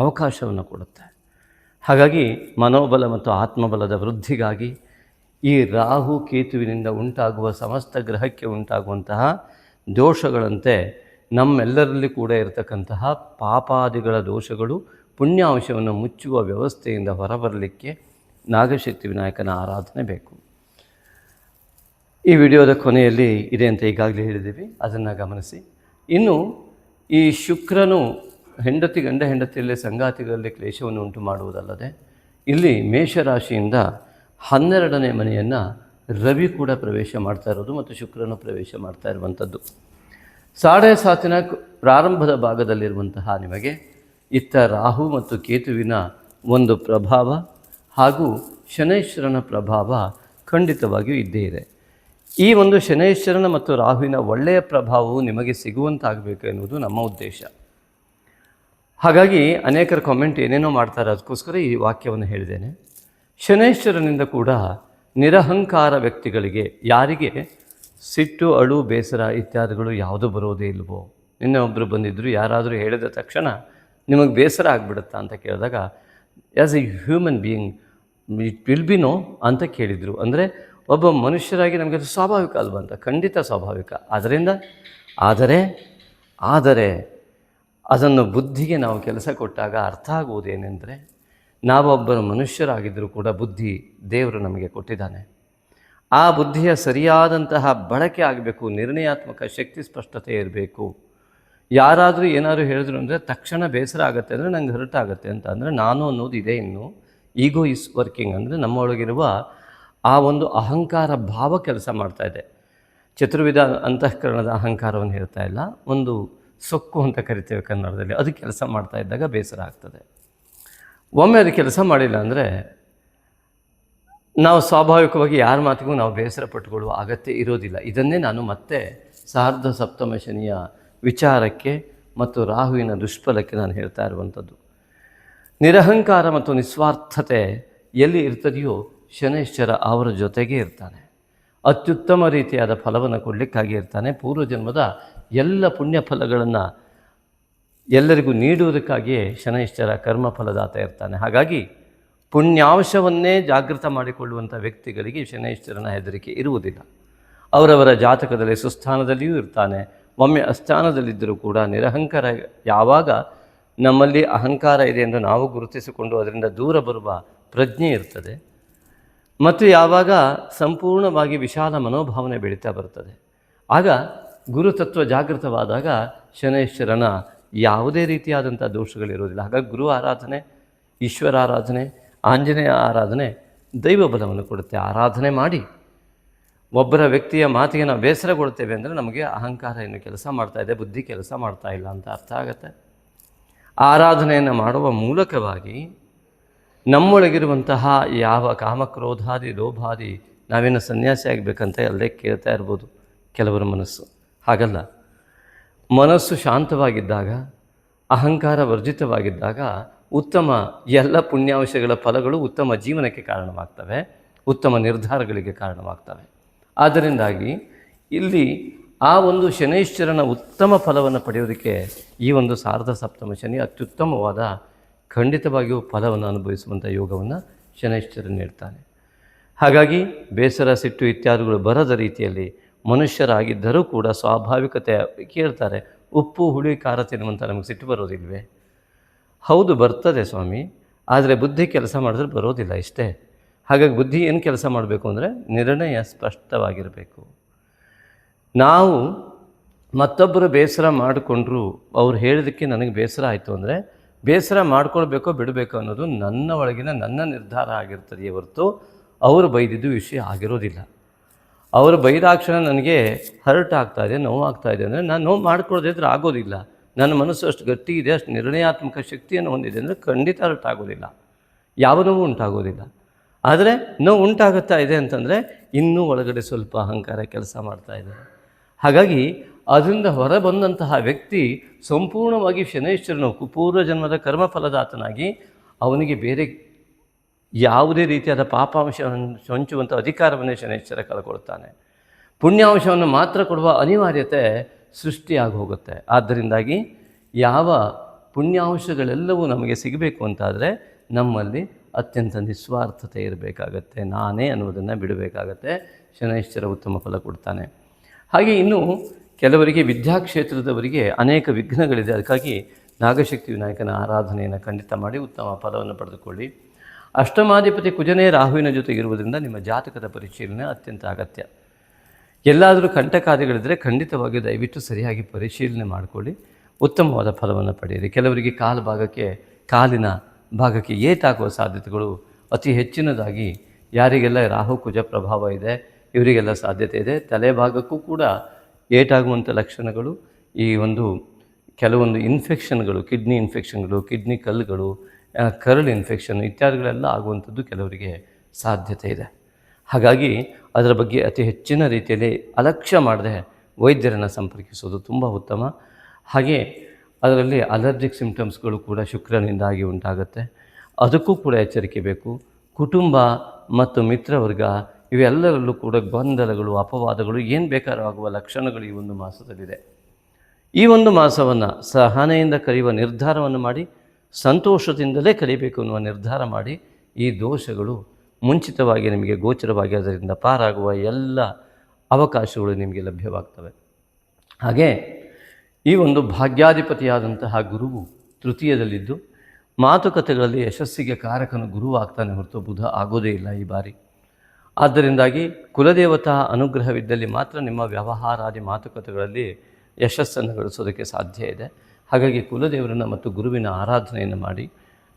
ಅವಕಾಶವನ್ನು ಕೊಡುತ್ತೆ. ಹಾಗಾಗಿ ಮನೋಬಲ ಮತ್ತು ಆತ್ಮಬಲದ ವೃದ್ಧಿಗಾಗಿ ಈ ರಾಹು ಕೇತುವಿನಿಂದ ಉಂಟಾಗುವ ಸಮಸ್ತ ಗ್ರಹಕ್ಕೆ ಉಂಟಾಗುವಂತಹ ದೋಷಗಳಂತೆ ನಮ್ಮೆಲ್ಲರಲ್ಲಿ ಕೂಡ ಇರತಕ್ಕಂತಹ ಪಾಪಾದಿಗಳ ದೋಷಗಳು ಪುಣ್ಯಾಂಶವನ್ನು ಮುಚ್ಚುವ ವ್ಯವಸ್ಥೆಯಿಂದ ಹೊರಬರಲಿಕ್ಕೆ ನಾಗಶಕ್ತಿ ವಿನಾಯಕನ ಆರಾಧನೆ ಬೇಕು. ಈ ವಿಡಿಯೋದ ಕೊನೆಯಲ್ಲಿ ಇದೆ ಅಂತ ಈಗಾಗಲೇ ಹೇಳಿದ್ದೀವಿ, ಅದನ್ನು ಗಮನಿಸಿ. ಇನ್ನು ಈ ಶುಕ್ರನು ಗಂಡ ಹೆಂಡತಿಯಲ್ಲಿ ಸಂಗಾತಿಗಳಲ್ಲಿ ಕ್ಲೇಶವನ್ನು ಉಂಟು ಮಾಡುವುದಲ್ಲದೆ ಇಲ್ಲಿ ಮೇಷರಾಶಿಯಿಂದ 12ನೇ ಮನೆಯನ್ನು ರವಿ ಕೂಡ ಪ್ರವೇಶ ಮಾಡ್ತಾ ಇರೋದು ಮತ್ತು ಶುಕ್ರನು ಪ್ರವೇಶ ಮಾಡ್ತಾ ಇರುವಂಥದ್ದು. 7.5 ಪ್ರಾರಂಭದ ಭಾಗದಲ್ಲಿರುವಂತಹ ನಿಮಗೆ ಇತ್ತ ರಾಹು ಮತ್ತು ಕೇತುವಿನ ಒಂದು ಪ್ರಭಾವ ಹಾಗೂ ಶನೈಶ್ವರನ ಪ್ರಭಾವ ಖಂಡಿತವಾಗಿಯೂ ಇದ್ದೇ ಇದೆ. ಈ ಒಂದು ಶನೈಶ್ವರನ ಮತ್ತು ರಾಹುವಿನ ಒಳ್ಳೆಯ ಪ್ರಭಾವವು ನಿಮಗೆ ಸಿಗುವಂತಾಗಬೇಕು ಎನ್ನುವುದು ನಮ್ಮ ಉದ್ದೇಶ. ಹಾಗಾಗಿ ಅನೇಕರ ಕಾಮೆಂಟ್ ಏನೇನೋ ಮಾಡ್ತಾರೆ, ಅದಕ್ಕೋಸ್ಕರ ಈ ವಾಕ್ಯವನ್ನು ಹೇಳಿದ್ದೇನೆ. ಶನೈಶ್ವರನಿಂದ ಕೂಡ ನಿರಹಂಕಾರ ವ್ಯಕ್ತಿಗಳಿಗೆ, ಯಾರಿಗೆ ಸಿಟ್ಟು, ಅಳು, ಬೇಸರ ಇತ್ಯಾದಿಗಳು ಯಾವುದೂ ಬರೋದೇ ಇಲ್ವೋ, ನಿನ್ನೆ ಒಬ್ಬರು ಬಂದಿದ್ದರು, ಯಾರಾದರೂ ಹೇಳಿದ ತಕ್ಷಣ ನಿಮಗೆ ಬೇಸರ ಆಗಿಬಿಡುತ್ತಾ ಅಂತ ಕೇಳಿದಾಗ as a human being it will be no ಅಂತ ಕೇಳಿದರು. ಅಂದರೆ ಒಬ್ಬ ಮನುಷ್ಯರಾಗಿ ನಮಗೆ ಅದು ಸ್ವಾಭಾವಿಕ ಅಲ್ವಾ ಅಂತ. ಖಂಡಿತ ಸ್ವಾಭಾವಿಕ. ಆದರೆ ಅದನ್ನು ಬುದ್ಧಿಗೆ ನಾವು ಕೆಲಸ ಕೊಟ್ಟಾಗ ಅರ್ಥ ಆಗುವುದೇನೆಂದರೆ, ನಾವೊಬ್ಬರು ಮನುಷ್ಯರಾಗಿದ್ದರೂ ಕೂಡ ಬುದ್ಧಿ ದೇವರು ನಮಗೆ ಕೊಟ್ಟಿದ್ದಾನೆ. ಆ ಬುದ್ಧಿಯ ಸರಿಯಾದಂತಹ ಬಳಕೆ ಆಗಬೇಕು, ನಿರ್ಣಯಾತ್ಮಕ ಶಕ್ತಿ ಸ್ಪಷ್ಟತೆ ಇರಬೇಕು. ಯಾರಾದರೂ ಏನಾದರೂ ಹೇಳಿದ್ರು ಅಂದರೆ ತಕ್ಷಣ ಬೇಸರ ಆಗುತ್ತೆ, ಅಂದರೆ ನಂಗೆ ಹರ್ಟ್ ಆಗುತ್ತೆ ಅಂತ. ಅಂದರೆ ನಾನು ಅನ್ನೋದು ಇದೆ, ಇನ್ನು ಈಗೋ ಈಸ್ ವರ್ಕಿಂಗ್, ಅಂದರೆ ನಮ್ಮೊಳಗಿರುವ ಆ ಒಂದು ಅಹಂಕಾರ ಭಾವ ಕೆಲಸ ಮಾಡ್ತಾಯಿದೆ. ಚತುರ್ವಿಧ ಅಂತಃಕರಣದ ಅಹಂಕಾರವನ್ನು ಹೇಳ್ತಾ ಇಲ್ಲ, ಒಂದು ಸೊಕ್ಕು ಅಂತ ಕರಿತೇವೆ ಕನ್ನಡದಲ್ಲಿ, ಅದು ಕೆಲಸ ಮಾಡ್ತಾ ಇದ್ದಾಗ ಬೇಸರ ಆಗ್ತದೆ. ಒಮ್ಮೆ ಅದು ಕೆಲಸ ಮಾಡಿಲ್ಲ ಅಂದರೆ ನಾವು ಸ್ವಾಭಾವಿಕವಾಗಿ ಯಾರ ಮಾತಿಗೂ ನಾವು ಬೇಸರ ಪಟ್ಟುಕೊಳ್ಳುವ ಅಗತ್ಯ ಇರೋದಿಲ್ಲ. ಇದನ್ನೇ ನಾನು ಮತ್ತೆ ಸಾರ್ಧ ಸಪ್ತಮ ಶನಿಯ ವಿಚಾರಕ್ಕೆ ಮತ್ತು ರಾಹುವಿನ ದುಷ್ಫಲಕ್ಕೆ ನಾನು ಹೇಳ್ತಾ ಇರುವಂಥದ್ದು. ನಿರಹಂಕಾರ ಮತ್ತು ನಿಸ್ವಾರ್ಥತೆ ಎಲ್ಲಿ ಇರ್ತದೆಯೋ ಶನೈಶ್ಚರ ಅವರ ಜೊತೆಗೇ ಇರ್ತಾನೆ. ಅತ್ಯುತ್ತಮ ರೀತಿಯಾದ ಫಲವನ್ನು ಕೊಡಲಿಕ್ಕಾಗಿ ಇರ್ತಾನೆ. ಪೂರ್ವಜನ್ಮದ ಎಲ್ಲ ಪುಣ್ಯ ಫಲಗಳನ್ನು ಎಲ್ಲರಿಗೂ ನೀಡುವುದಕ್ಕಾಗಿಯೇ ಶನೈಶ್ಚರ ಕರ್ಮಫಲದಾತ ಇರ್ತಾನೆ. ಹಾಗಾಗಿ ಪುಣ್ಯಾಂಶವನ್ನೇ ಜಾಗೃತ ಮಾಡಿಕೊಳ್ಳುವಂಥ ವ್ಯಕ್ತಿಗಳಿಗೆ ಶನೈಶ್ಚರನ ಹೆದರಿಕೆ ಇರುವುದಿಲ್ಲ. ಅವರವರ ಜಾತಕದಲ್ಲಿ ಸುಸ್ಥಾನದಲ್ಲಿಯೂ ಇರ್ತಾನೆ. ಒಮ್ಮೆ ಅಸ್ಥಾನದಲ್ಲಿದ್ದರೂ ಕೂಡ ನಿರಹಂಕಾರ, ಯಾವಾಗ ನಮ್ಮಲ್ಲಿ ಅಹಂಕಾರ ಇದೆ ಎಂದು ನಾವು ಗುರುತಿಸಿಕೊಂಡು ಅದರಿಂದ ದೂರ ಬರುವ ಪ್ರಜ್ಞೆ ಇರ್ತದೆ, ಮತ್ತು ಯಾವಾಗ ಸಂಪೂರ್ಣವಾಗಿ ವಿಶಾಲ ಮನೋಭಾವನೆ ಬೆಳೀತಾ ಬರ್ತದೆ, ಆಗ ಗುರುತತ್ವ ಜಾಗೃತವಾದಾಗ ಶನೈಶ್ಚರನ ಯಾವುದೇ ರೀತಿಯಾದಂಥ ದೋಷಗಳಿರೋದಿಲ್ಲ. ಹಾಗಾಗಿ ಗುರು ಆರಾಧನೆ, ಈಶ್ವರ ಆರಾಧನೆ, ಆಂಜನೇಯ ಆರಾಧನೆ ದೈವ ಬಲವನ್ನು ಕೊಡುತ್ತೆ. ಆರಾಧನೆ ಮಾಡಿ ಒಬ್ಬರ ವ್ಯಕ್ತಿಯ ಮಾತಿಗೆ ನಾವು ಬೇಸರಗೊಳ್ತೇವೆ ಅಂದರೆ ನಮಗೆ ಅಹಂಕಾರ ಏನು ಕೆಲಸ ಮಾಡ್ತಾ ಇದೆ, ಬುದ್ಧಿ ಕೆಲಸ ಮಾಡ್ತಾ ಇಲ್ಲ ಅಂತ ಅರ್ಥ ಆಗುತ್ತೆ. ಆರಾಧನೆಯನ್ನು ಮಾಡುವ ಮೂಲಕವಾಗಿ ನಮ್ಮೊಳಗಿರುವಂತಹ ಯಾವ ಕಾಮಕ್ರೋಧಾದಿ ಲೋಭಾದಿ ನಾವೇನು ಸನ್ಯಾಸಿ ಆಗಬೇಕಂತ ಎಲ್ಲೇ ಕೇಳ್ತಾ ಇರ್ಬೋದು ಕೆಲವರ ಮನಸ್ಸು. ಹಾಗಲ್ಲ, ಮನಸ್ಸು ಶಾಂತವಾಗಿದ್ದಾಗ, ಅಹಂಕಾರ ವರ್ಜಿತವಾಗಿದ್ದಾಗ ಉತ್ತಮ ಎಲ್ಲ ಪುಣ್ಯಾಂಶಗಳ ಫಲಗಳು ಉತ್ತಮ ಜೀವನಕ್ಕೆ ಕಾರಣವಾಗ್ತವೆ, ಉತ್ತಮ ನಿರ್ಧಾರಗಳಿಗೆ ಕಾರಣವಾಗ್ತವೆ. ಆದ್ದರಿಂದಾಗಿ ಇಲ್ಲಿ ಆ ಒಂದು ಶನೈಶ್ಚರನ ಉತ್ತಮ ಫಲವನ್ನು ಪಡೆಯೋದಕ್ಕೆ ಈ ಒಂದು ಸಾರ್ಧ ಸಪ್ತಮ ಶನಿ ಅತ್ಯುತ್ತಮವಾದ ಖಂಡಿತವಾಗಿಯೂ ಫಲವನ್ನು ಅನುಭವಿಸುವಂಥ ಯೋಗವನ್ನು ಶನೈಶ್ಚರ ನೀಡ್ತಾನೆ. ಹಾಗಾಗಿ ಬೇಸರ, ಸಿಟ್ಟು ಇತ್ಯಾದಿಗಳು ಬರದ ರೀತಿಯಲ್ಲಿ ಮನುಷ್ಯರಾಗಿದ್ದರೂ ಕೂಡ ಸ್ವಾಭಾವಿಕತೆ ಕೇಳ್ತಾರೆ. ಉಪ್ಪು ಹುಳಿ ಖಾರ ತಿನ್ನುವಂಥ ನಮಗೆ ಸಿಟ್ಟು ಬರೋದಿಲ್ವೇ? ಹೌದು, ಬರ್ತದೆ ಸ್ವಾಮಿ, ಆದರೆ ಬುದ್ಧಿ ಕೆಲಸ ಮಾಡಿದ್ರೆ ಬರೋದಿಲ್ಲ, ಇಷ್ಟೇ. ಹಾಗಾಗಿ ಬುದ್ಧಿ ಏನು ಕೆಲಸ ಮಾಡಬೇಕು ಅಂದರೆ ನಿರ್ಣಯ ಸ್ಪಷ್ಟವಾಗಿರಬೇಕು. ನಾವು ಮತ್ತೊಬ್ಬರು ಬೇಸರ ಮಾಡಿಕೊಂಡ್ರು, ಅವ್ರು ಹೇಳಿದ್ದಕ್ಕೆ ನನಗೆ ಬೇಸರ ಆಯಿತು ಅಂದರೆ ಬೇಸರ ಮಾಡ್ಕೊಳ್ಬೇಕೋ ಬಿಡಬೇಕೋ ಅನ್ನೋದು ನನ್ನ ಒಳಗಿನ ನನ್ನ ನಿರ್ಧಾರ ಆಗಿರ್ತದೆಯೇ ಹೊರತು ಅವರು ಬೈದಿದ್ದು ವಿಷಯ ಆಗಿರೋದಿಲ್ಲ. ಅವರು ಬೈದಾಕ್ಷಣ ನನಗೆ ಹರ್ಟ್ ಆಗ್ತಾಯಿದೆ, ನೋವಾಗ್ತಾಯಿದೆ ಅಂದರೆ ನಾನು ನೋವು ಮಾಡ್ಕೊಳ್ಳೋದೇ ಇದ್ರೆ ಆಗೋದಿಲ್ಲ. ನನ್ನ ಮನಸ್ಸು ಅಷ್ಟು ಗಟ್ಟಿ ಇದೆ, ಅಷ್ಟು ನಿರ್ಣಯಾತ್ಮಕ ಶಕ್ತಿಯನ್ನು ಹೊಂದಿದೆ ಅಂದರೆ ಖಂಡಿತ ಹರ್ಟ್ ಆಗೋದಿಲ್ಲ, ಯಾವ ನೋವು ಉಂಟಾಗೋದಿಲ್ಲ. ಆದರೆ ನೋವು ಉಂಟಾಗುತ್ತಾ ಇದೆ ಅಂತಂದರೆ ಇನ್ನೂ ಒಳಗಡೆ ಸ್ವಲ್ಪ ಅಹಂಕಾರ ಕೆಲಸ ಮಾಡ್ತಾಯಿದೆ. ಹಾಗಾಗಿ ಅದರಿಂದ ಹೊರಬಂದಂತಹ ವ್ಯಕ್ತಿ ಸಂಪೂರ್ಣವಾಗಿ ಶನೈಶ್ಚರನು ಪೂರ್ವ ಜನ್ಮದ ಕರ್ಮಫಲದಾತನಾಗಿ ಅವನಿಗೆ ಬೇರೆ ಯಾವುದೇ ರೀತಿಯಾದ ಪಾಪಾಂಶವನ್ನು ಹೊಂಚುವಂಥ ಅಧಿಕಾರವನ್ನೇ ಶನೈಶ್ಚರ ಕಳ್ಕೊಳ್ತಾನೆ. ಪುಣ್ಯಾಂಶವನ್ನು ಮಾತ್ರ ಕೊಡುವ ಅನಿವಾರ್ಯತೆ ಸೃಷ್ಟಿಯಾಗಿ ಹೋಗುತ್ತೆ. ಆದ್ದರಿಂದಾಗಿ ಯಾವ ಪುಣ್ಯಾಂಶಗಳೆಲ್ಲವೂ ನಮಗೆ ಸಿಗಬೇಕು ಅಂತಾದರೆ ನಮ್ಮಲ್ಲಿ ಅತ್ಯಂತ ನಿಸ್ವಾರ್ಥತೆ ಇರಬೇಕಾಗತ್ತೆ, ನಾನೇ ಅನ್ನೋದನ್ನು ಬಿಡಬೇಕಾಗತ್ತೆ. ಶನೈಶ್ಚರ ಉತ್ತಮ ಫಲ ಕೊಡ್ತಾನೆ. ಹಾಗೆ ಇನ್ನು ಕೆಲವರಿಗೆ ವಿದ್ಯಾಕ್ಷೇತ್ರದವರಿಗೆ ಅನೇಕ ವಿಘ್ನಗಳಿದೆ. ಅದಕ್ಕಾಗಿ ನಾಗಶಕ್ತಿ ವಿನಾಯಕನ ಆರಾಧನೆಯನ್ನು ಖಂಡಿತ ಮಾಡಿ ಉತ್ತಮ ಫಲವನ್ನು ಪಡೆದುಕೊಳ್ಳಿ. ಅಷ್ಟಮಾಧಿಪತಿ ಕುಜನೇ ರಾಹುವಿನ ಜೊತೆಗಿರುವುದರಿಂದ ನಿಮ್ಮ ಜಾತಕದ ಪರಿಶೀಲನೆ ಅತ್ಯಂತ ಅಗತ್ಯ. ಎಲ್ಲಾದರೂ ಕಂಟಕಾದಿಗಳಿದ್ದರೆ ಖಂಡಿತವಾಗಿ ದಯವಿಟ್ಟು ಸರಿಯಾಗಿ ಪರಿಶೀಲನೆ ಮಾಡಿಕೊಳ್ಳಿ, ಉತ್ತಮವಾದ ಫಲವನ್ನು ಪಡೆಯಿರಿ. ಕೆಲವರಿಗೆ ಕಾಲಿನ ಭಾಗಕ್ಕೆ ಏಟಾಗುವ ಸಾಧ್ಯತೆಗಳು ಅತಿ ಹೆಚ್ಚಿನದಾಗಿ, ಯಾರಿಗೆಲ್ಲ ರಾಹು ಕುಜ ಪ್ರಭಾವ ಇದೆ ಇವರಿಗೆಲ್ಲ ಸಾಧ್ಯತೆ ಇದೆ. ತಲೆ ಭಾಗಕ್ಕೂ ಕೂಡ ಏಟಾಗುವಂಥ ಲಕ್ಷಣಗಳು, ಈ ಒಂದು ಕೆಲವೊಂದು ಇನ್ಫೆಕ್ಷನ್ಗಳು, ಕಿಡ್ನಿ ಇನ್ಫೆಕ್ಷನ್ಗಳು, ಕಿಡ್ನಿ ಕಲ್ಲುಗಳು, ಕರಳು ಇನ್ಫೆಕ್ಷನ್ ಇತ್ಯಾದಿಗಳೆಲ್ಲ ಆಗುವಂಥದ್ದು ಕೆಲವರಿಗೆ ಸಾಧ್ಯತೆ ಇದೆ. ಹಾಗಾಗಿ ಅದರ ಬಗ್ಗೆ ಅತಿ ಹೆಚ್ಚಿನ ರೀತಿಯಲ್ಲಿ ಅಲಕ್ಷ್ಯ ಮಾಡದೆ ವೈದ್ಯರನ್ನು ಸಂಪರ್ಕಿಸೋದು ತುಂಬ ಉತ್ತಮ. ಹಾಗೆ ಅದರಲ್ಲಿ ಅಲರ್ಜಿಕ್ ಸಿಂಪ್ಟಮ್ಸ್ಗಳು ಕೂಡ ಶುಕ್ರನಿಂದಾಗಿ ಉಂಟಾಗುತ್ತೆ, ಅದಕ್ಕೂ ಕೂಡ ಎಚ್ಚರಿಕೆ ಬೇಕು. ಕುಟುಂಬ ಮತ್ತು ಮಿತ್ರವರ್ಗ ಇವೆಲ್ಲರಲ್ಲೂ ಕೂಡ ಗೊಂದಲಗಳು, ಅಪವಾದಗಳು ಏನು ಬೇಕಾದ್ರೂ ಆಗುವ ಲಕ್ಷಣಗಳು ಈ ಒಂದು ಮಾಸದಲ್ಲಿದೆ. ಈ ಒಂದು ಮಾಸವನ್ನು ಸಹನೆಯಿಂದ ಕಳೆಯುವ ನಿರ್ಧಾರವನ್ನು ಮಾಡಿ, ಸಂತೋಷದಿಂದಲೇ ಕಲಿಬೇಕು ಅನ್ನುವ ನಿರ್ಧಾರ ಮಾಡಿ, ಈ ದೋಷಗಳು ಮುಂಚಿತವಾಗಿ ನಿಮಗೆ ಗೋಚರವಾಗಿ ಅದರಿಂದ ಪಾರಾಗುವ ಎಲ್ಲ ಅವಕಾಶಗಳು ನಿಮಗೆ ಲಭ್ಯವಾಗ್ತವೆ. ಹಾಗೆ ಈ ಒಂದು ಭಾಗ್ಯಾಧಿಪತಿಯಾದಂತಹ ಗುರುವು ತೃತೀಯದಲ್ಲಿದ್ದು ಮಾತುಕತೆಗಳಲ್ಲಿ ಯಶಸ್ಸಿಗೆ ಕಾರಕನು ಗುರು ಆಗ್ತಾನೆ ಹೊರತು ಬುಧ ಆಗೋದೇ ಇಲ್ಲ ಈ ಬಾರಿ. ಆದ್ದರಿಂದಾಗಿ ಕುಲದೇವತಾ ಅನುಗ್ರಹವಿದ್ದಲ್ಲಿ ಮಾತ್ರ ನಿಮ್ಮ ವ್ಯವಹಾರಾದಿ ಮಾತುಕತೆಗಳಲ್ಲಿ ಯಶಸ್ಸನ್ನು ಗಳಿಸೋದಕ್ಕೆ ಸಾಧ್ಯ ಇದೆ. ಹಾಗಾಗಿ ಕುಲದೇವರನ್ನು ಮತ್ತು ಗುರುವಿನ ಆರಾಧನೆಯನ್ನು ಮಾಡಿ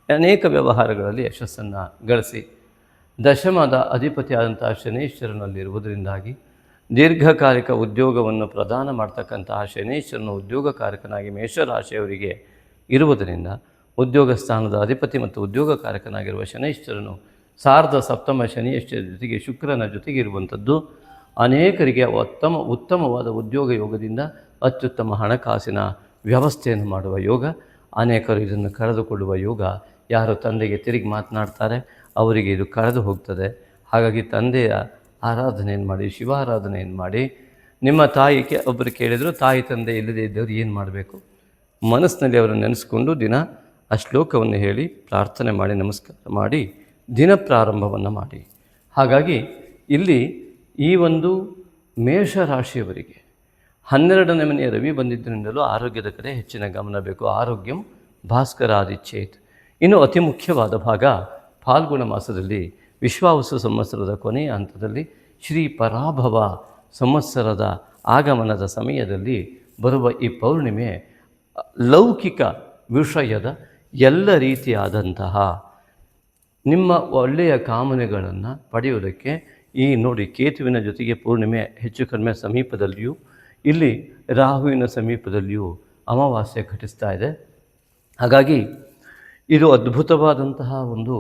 ಅನೇಕ ವ್ಯವಹಾರಗಳಲ್ಲಿ ಯಶಸ್ಸನ್ನು ಗಳಿಸಿ. ದಶಮದ ಅಧಿಪತಿಯಾದಂತಹ ಶನೈಶ್ವರನಲ್ಲಿರುವುದರಿಂದಾಗಿ ದೀರ್ಘಕಾಲಿಕ ಉದ್ಯೋಗವನ್ನು ಪ್ರದಾನ ಮಾಡ್ತಕ್ಕಂತಹ ಶನೈಶ್ವರನ ಉದ್ಯೋಗಕಾರಕನಾಗಿ ಮೇಷರಾಶಿಯವರಿಗೆ ಇರುವುದರಿಂದ ಉದ್ಯೋಗ ಸ್ಥಾನದ ಅಧಿಪತಿ ಮತ್ತು ಉದ್ಯೋಗಕಾರಕನಾಗಿರುವ ಶನೈಶ್ವರನು ಸಾರ್ಧ ಸಪ್ತಮ ಶನಿಯಶ್ಚರ ಜೊತೆಗೆ ಶುಕ್ರನ ಜೊತೆಗೆ ಇರುವಂಥದ್ದು ಅನೇಕರಿಗೆ ಉತ್ತಮವಾದ ಉದ್ಯೋಗ ಯೋಗದಿಂದ ಅತ್ಯುತ್ತಮ ಹಣಕಾಸಿನ ವ್ಯವಸ್ಥೆಯನ್ನು ಮಾಡುವ ಯೋಗ, ಅನೇಕರು ಇದನ್ನು ಕಳೆದುಕೊಳ್ಳುವ ಯೋಗ. ಯಾರು ತಂದೆಗೆ ತಿರುಗಿ ಮಾತನಾಡ್ತಾರೆ ಅವರಿಗೆ ಇದು ಕಳೆದು ಹೋಗ್ತದೆ. ಹಾಗಾಗಿ ತಂದೆಯ ಆರಾಧನೆಯನ್ನು ಮಾಡಿ, ಶಿವಾರಾಧನೆಯನ್ನು ಮಾಡಿ. ನಿಮ್ಮ ತಾಯಿಗೆ ಒಬ್ಬರು ಕೇಳಿದರು, ತಾಯಿ ತಂದೆ ಇಲ್ಲದೇ ಇದ್ದವರು ಏನು ಮಾಡಬೇಕು? ಮನಸ್ಸಿನಲ್ಲಿ ಅವರನ್ನು ನೆನೆಸ್ಕೊಂಡು ದಿನ ಆ ಶ್ಲೋಕವನ್ನು ಹೇಳಿ ಪ್ರಾರ್ಥನೆ ಮಾಡಿ ನಮಸ್ಕಾರ ಮಾಡಿ ದಿನ ಪ್ರಾರಂಭವನ್ನು ಮಾಡಿ. ಹಾಗಾಗಿ ಇಲ್ಲಿ ಈ ಒಂದು ಮೇಷರಾಶಿಯವರಿಗೆ 12ನೇ ಮನೆಯ ರವಿ ಬಂದಿದ್ದರಿಂದಲೂ ಆರೋಗ್ಯದ ಕಡೆ ಹೆಚ್ಚಿನ ಗಮನ ಬೇಕು. ಆರೋಗ್ಯಂ ಭಾಸ್ಕರಾದಿಚ್ಛೇತ್. ಇನ್ನು ಅತಿ ಮುಖ್ಯವಾದ ಭಾಗ ಫಾಲ್ಗುಣ ಮಾಸದಲ್ಲಿ ವಿಶ್ವಾವಸು ಸಂವತ್ಸರದ ಕೊನೆಯ ಹಂತದಲ್ಲಿ ಶ್ರೀ ಪರಾಭವ ಸಂವತ್ಸರದ ಆಗಮನದ ಸಮಯದಲ್ಲಿ ಬರುವ ಈ ಪೌರ್ಣಿಮೆ ಲೌಕಿಕ ವಿಷಯದ ಎಲ್ಲ ರೀತಿಯಾದಂತಹ ನಿಮ್ಮ ಒಳ್ಳೆಯ ಕಾಮನೆಗಳನ್ನು ಪಡೆಯುವುದಕ್ಕೆ ಈ ನೋಡಿ ಕೇತುವಿನ ಜೊತೆಗೆ ಪೂರ್ಣಿಮೆ ಹೆಚ್ಚು ಕಡಿಮೆ ಸಮೀಪದಲ್ಲಿಯೂ, ಇಲ್ಲಿ ರಾಹುವಿನ ಸಮೀಪದಲ್ಲಿಯೂ ಅಮಾವಾಸ್ಯೆ ಘಟಿಸ್ತಾ ಇದೆ. ಹಾಗಾಗಿ ಇದು ಅದ್ಭುತವಾದಂತಹ ಒಂದು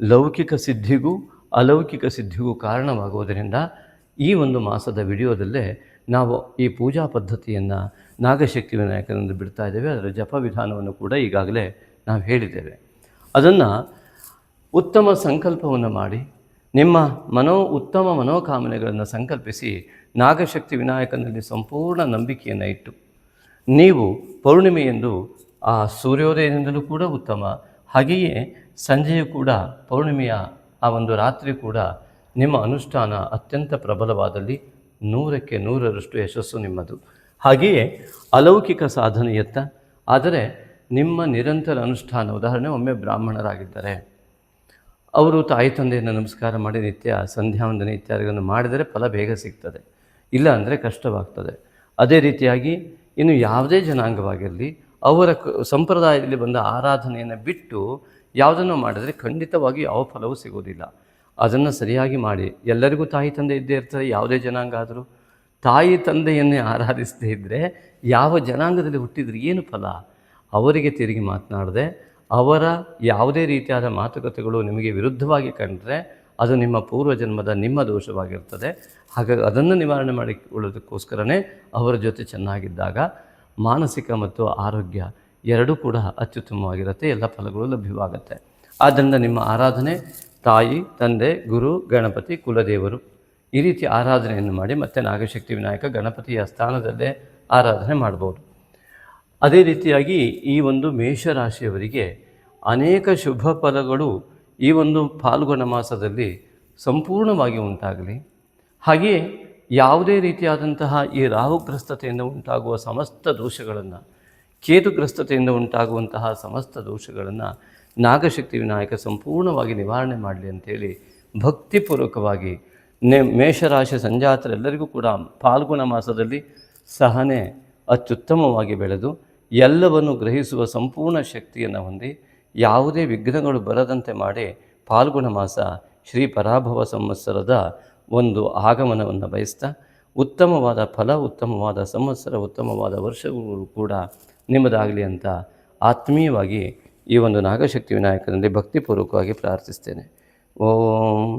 ಲೌಕಿಕ ಸಿದ್ಧಿಗೂ ಅಲೌಕಿಕ ಸಿದ್ಧಿಗೂ ಕಾರಣವಾಗುವುದರಿಂದ ಈ ಒಂದು ಮಾಸದ ವಿಡಿಯೋದಲ್ಲೇ ನಾವು ಈ ಪೂಜಾ ಪದ್ಧತಿಯನ್ನು ನಾಗಶಕ್ತಿ ವಿನಾಯಕನಂದು ಬಿಡ್ತಾ ಇದ್ದೇವೆ. ಅದರ ಜಪ ವಿಧಾನವನ್ನು ಕೂಡ ಈಗಾಗಲೇ ನಾವು ಹೇಳಿದ್ದೇವೆ. ಅದನ್ನು ಉತ್ತಮ ಸಂಕಲ್ಪವನ್ನು ಮಾಡಿ ನಿಮ್ಮ ಉತ್ತಮ ಮನೋಕಾಮನೆಗಳನ್ನು ಸಂಕಲ್ಪಿಸಿ ನಾಗಶಕ್ತಿ ವಿನಾಯಕನಲ್ಲಿ ಸಂಪೂರ್ಣ ನಂಬಿಕೆಯನ್ನು ಇಟ್ಟು ನೀವು ಪೌರ್ಣಿಮೆಯೆಂದು ಆ ಸೂರ್ಯೋದಯದಿಂದಲೂ ಕೂಡ ಉತ್ತಮ, ಹಾಗೆಯೇ ಸಂಜೆಯೂ ಕೂಡ ಪೌರ್ಣಿಮೆಯ ಆ ಒಂದು ರಾತ್ರಿ ಕೂಡ ನಿಮ್ಮ ಅನುಷ್ಠಾನ ಅತ್ಯಂತ ಪ್ರಬಲವಾದಲ್ಲಿ 100ಕ್ಕೆ 100ರಷ್ಟು ಯಶಸ್ಸು ನಿಮ್ಮದು. ಹಾಗೆಯೇ ಅಲೌಕಿಕ ಸಾಧನೆಯತ್ತ ಆದರೆ ನಿಮ್ಮ ನಿರಂತರ ಅನುಷ್ಠಾನ, ಉದಾಹರಣೆ ಒಮ್ಮೆ ಬ್ರಾಹ್ಮಣರಾಗಿದ್ದಾರೆ, ಅವರು ತಾಯಿ ತಂದೆಯನ್ನು ನಮಸ್ಕಾರ ಮಾಡಿ ನಿತ್ಯ ಸಂಧ್ಯಾವಂದನೆ ಇತ್ಯಾದಿಗಳನ್ನು ಮಾಡಿದರೆ ಫಲ ಬೇಗ ಸಿಗ್ತದೆ, ಇಲ್ಲ ಅಂದರೆ ಕಷ್ಟವಾಗ್ತದೆ. ಅದೇ ರೀತಿಯಾಗಿ ಇನ್ನು ಯಾವುದೇ ಜನಾಂಗವಾಗಿರಲಿ ಅವರ ಸಂಪ್ರದಾಯದಲ್ಲಿ ಬಂದ ಆರಾಧನೆಯನ್ನು ಬಿಟ್ಟು ಯಾವುದನ್ನು ಮಾಡಿದರೆ ಖಂಡಿತವಾಗಿ ಯಾವ ಫಲವೂ ಸಿಗೋದಿಲ್ಲ. ಅದನ್ನು ಸರಿಯಾಗಿ ಮಾಡಿ. ಎಲ್ಲರಿಗೂ ತಾಯಿ ತಂದೆ ಇದ್ದೇ ಇರ್ತಾರೆ, ಯಾವುದೇ ಜನಾಂಗ ಆದರೂ. ತಾಯಿ ತಂದೆಯನ್ನೇ ಆರಾಧಿಸದೇ ಇದ್ದರೆ ಯಾವ ಜನಾಂಗದಲ್ಲಿ ಹುಟ್ಟಿದ್ರೆ ಏನು ಫಲ? ಅವರಿಗೆ ತಿರುಗಿ ಮಾತನಾಡದೆ ಅವರ ಯಾವುದೇ ರೀತಿಯಾದ ಮಾತುಕತೆಗಳು ನಿಮಗೆ ವಿರುದ್ಧವಾಗಿ ಕಂಡರೆ ಅದು ನಿಮ್ಮ ಪೂರ್ವಜನ್ಮದ ನಿಮ್ಮ ದೋಷವಾಗಿರ್ತದೆ. ಹಾಗಾಗಿ ಅದನ್ನು ನಿವಾರಣೆ ಮಾಡಿಕೊಳ್ಳೋದಕ್ಕೋಸ್ಕರನೇ ಅವರ ಜೊತೆ ಚೆನ್ನಾಗಿದ್ದಾಗ ಮಾನಸಿಕ ಮತ್ತು ಆರೋಗ್ಯ ಎರಡೂ ಕೂಡ ಅತ್ಯುತ್ತಮವಾಗಿರುತ್ತೆ, ಎಲ್ಲ ಫಲಗಳು ಲಭ್ಯವಾಗುತ್ತೆ. ಆದ್ದರಿಂದ ನಿಮ್ಮ ಆರಾಧನೆ ತಾಯಿ ತಂದೆ ಗುರು ಗಣಪತಿ ಕುಲದೇವರು ಈ ರೀತಿ ಆರಾಧನೆಯನ್ನು ಮಾಡಿ ಮತ್ತು ನಾಗಶಕ್ತಿ ವಿನಾಯಕ ಗಣಪತಿಯ ಸ್ಥಾನದಲ್ಲೇ ಆರಾಧನೆ ಮಾಡ್ಬೋದು. ಅದೇ ರೀತಿಯಾಗಿ ಈ ಒಂದು ಮೇಷರಾಶಿಯವರಿಗೆ ಅನೇಕ ಶುಭ ಫಲಗಳು ಈ ಒಂದು ಫಾಲ್ಗುಣ ಮಾಸದಲ್ಲಿ ಸಂಪೂರ್ಣವಾಗಿ ಉಂಟಾಗಲಿ. ಹಾಗೆಯೇ ಯಾವುದೇ ರೀತಿಯಾದಂತಹ ಈ ರಾಹುಗ್ರಸ್ತತೆಯಿಂದ ಉಂಟಾಗುವ ಸಮಸ್ತ ದೋಷಗಳನ್ನು, ಕೇತುಗ್ರಸ್ತತೆಯಿಂದ ಉಂಟಾಗುವಂತಹ ಸಮಸ್ತ ದೋಷಗಳನ್ನು ನಾಗಶಕ್ತಿ ವಿನಾಯಕ ಸಂಪೂರ್ಣವಾಗಿ ನಿವಾರಣೆ ಮಾಡಲಿ ಅಂಥೇಳಿ ಭಕ್ತಿಪೂರ್ವಕವಾಗಿ ಮೇಷರಾಶಿ ಸಂಜಾತರೆಲ್ಲರಿಗೂ ಕೂಡ ಫಾಲ್ಗುಣ ಮಾಸದಲ್ಲಿ ಸಹನೆ ಅತ್ಯುತ್ತಮವಾಗಿ ಬೆಳೆದು ಎಲ್ಲವನ್ನು ಗ್ರಹಿಸುವ ಸಂಪೂರ್ಣ ಶಕ್ತಿಯನ್ನು ಹೊಂದಿ ಯಾವುದೇ ವಿಘ್ನಗಳು ಬರದಂತೆ ಮಾಡಿ ಫಾಲ್ಗುಣ ಮಾಸ ಶ್ರೀ ಪರಾಭವ ಸಂವತ್ಸರದ ಒಂದು ಆಗಮನವನ್ನು ಬಯಸ್ತಾ ಉತ್ತಮವಾದ ಫಲ, ಉತ್ತಮವಾದ ಸಂವತ್ಸರ, ಉತ್ತಮವಾದ ವರ್ಷಗಳು ಕೂಡ ನಿಮ್ಮದಾಗಲಿ ಅಂತ ಆತ್ಮೀಯವಾಗಿ ಈ ಒಂದು ನಾಗಶಕ್ತಿ ವಿನಾಯಕನಲ್ಲಿ ಭಕ್ತಿಪೂರ್ವಕವಾಗಿ ಪ್ರಾರ್ಥಿಸ್ತೇನೆ. ಓಂ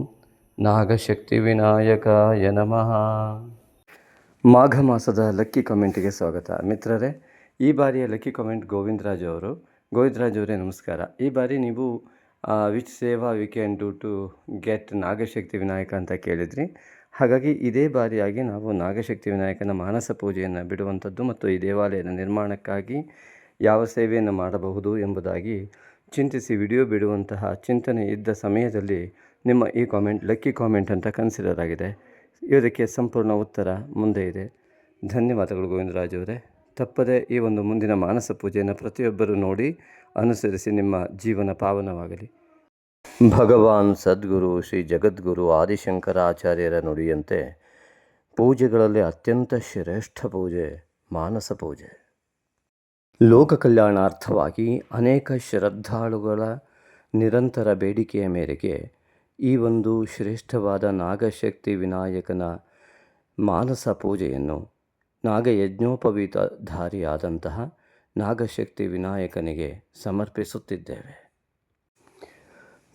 ನಾಗಶಕ್ತಿ ವಿನಾಯಕಾಯ ನಮಃ. ಮಾಘ ಮಾಸದ ಲಕ್ಕಿ ಕಮೆಂಟಿಗೆ ಸ್ವಾಗತ. ಮಿತ್ರರೇ, ಈ ಬಾರಿಯ ಲಕ್ಕಿ ಕಮೆಂಟ್ ಗೋವಿಂದರಾಜ್ ಅವರು. ಗೋವಿಂದರಾಜ್ ಅವರೇ ನಮಸ್ಕಾರ. ಈ ಬಾರಿ ನೀವು ವಿಚ್ ಸೇವಾ we can do to get Nagashakti Vinayaka ಅಂತ ಕೇಳಿದ್ರಿ. ಹಾಗಾಗಿ ಇದೇ ಬಾರಿಯಾಗಿ ನಾವು ನಾಗಶಕ್ತಿ ವಿನಾಯಕನ ಮಾನಸ ಪೂಜೆಯನ್ನು ಬಿಡುವಂಥದ್ದು ಮತ್ತು ಈ ದೇವಾಲಯದ ನಿರ್ಮಾಣಕ್ಕಾಗಿ ಯಾವ ಸೇವೆಯನ್ನು ಮಾಡಬಹುದು ಎಂಬುದಾಗಿ ಚಿಂತಿಸಿ ವಿಡಿಯೋ ಬಿಡುವಂತಹ ಚಿಂತನೆ ಇದ್ದ ಸಮಯದಲ್ಲಿ ನಿಮ್ಮ ಈ ಕಾಮೆಂಟ್ ಲಕ್ಕಿ ಕಾಮೆಂಟ್ ಅಂತ ಕನ್ಸಿಡರ್ ಆಗಿದೆ. ಇದಕ್ಕೆ ಸಂಪೂರ್ಣ ಉತ್ತರ ಮುಂದೆ ಇದೆ. ಧನ್ಯವಾದಗಳು ಗೋವಿಂದರಾಜ್ ಅವರೇ. ತಪ್ಪದೆ ಈ ಒಂದು ಮುಂದಿನ ಮಾನಸ ಪೂಜೆಯನ್ನು ಪ್ರತಿಯೊಬ್ಬರೂ ನೋಡಿ ಅನುಸರಿಸಿ ನಿಮ್ಮ ಜೀವನ ಪಾವನವಾಗಲಿ. ಭಗವಾನ್ ಸದ್ಗುರು ಶ್ರೀ ಜಗದ್ಗುರು ಆದಿಶಂಕರಾಚಾರ್ಯರ ನುಡಿಯಂತೆ ಪೂಜೆಗಳಲ್ಲಿ ಅತ್ಯಂತ ಶ್ರೇಷ್ಠ ಪೂಜೆ ಮಾನಸ ಪೂಜೆ. ಲೋಕ ಕಲ್ಯಾಣಾರ್ಥವಾಗಿ ಅನೇಕ ಶ್ರದ್ಧಾಳುಗಳ ನಿರಂತರ ಬೇಡಿಕೆಯ ಮೇರೆಗೆ ಈ ಒಂದು ಶ್ರೇಷ್ಠವಾದ ನಾಗಶಕ್ತಿ ವಿನಾಯಕನ ಮಾನಸ ಪೂಜೆಯನ್ನು ನಾಗಯಜ್ಞೋಪವೀತಧಾರಿಯಾದಂತಹ ನಾಗಶಕ್ತಿ ವಿನಾಯಕನಿಗೆ ಸಮರ್ಪಿಸುತ್ತಿದ್ದೇವೆ.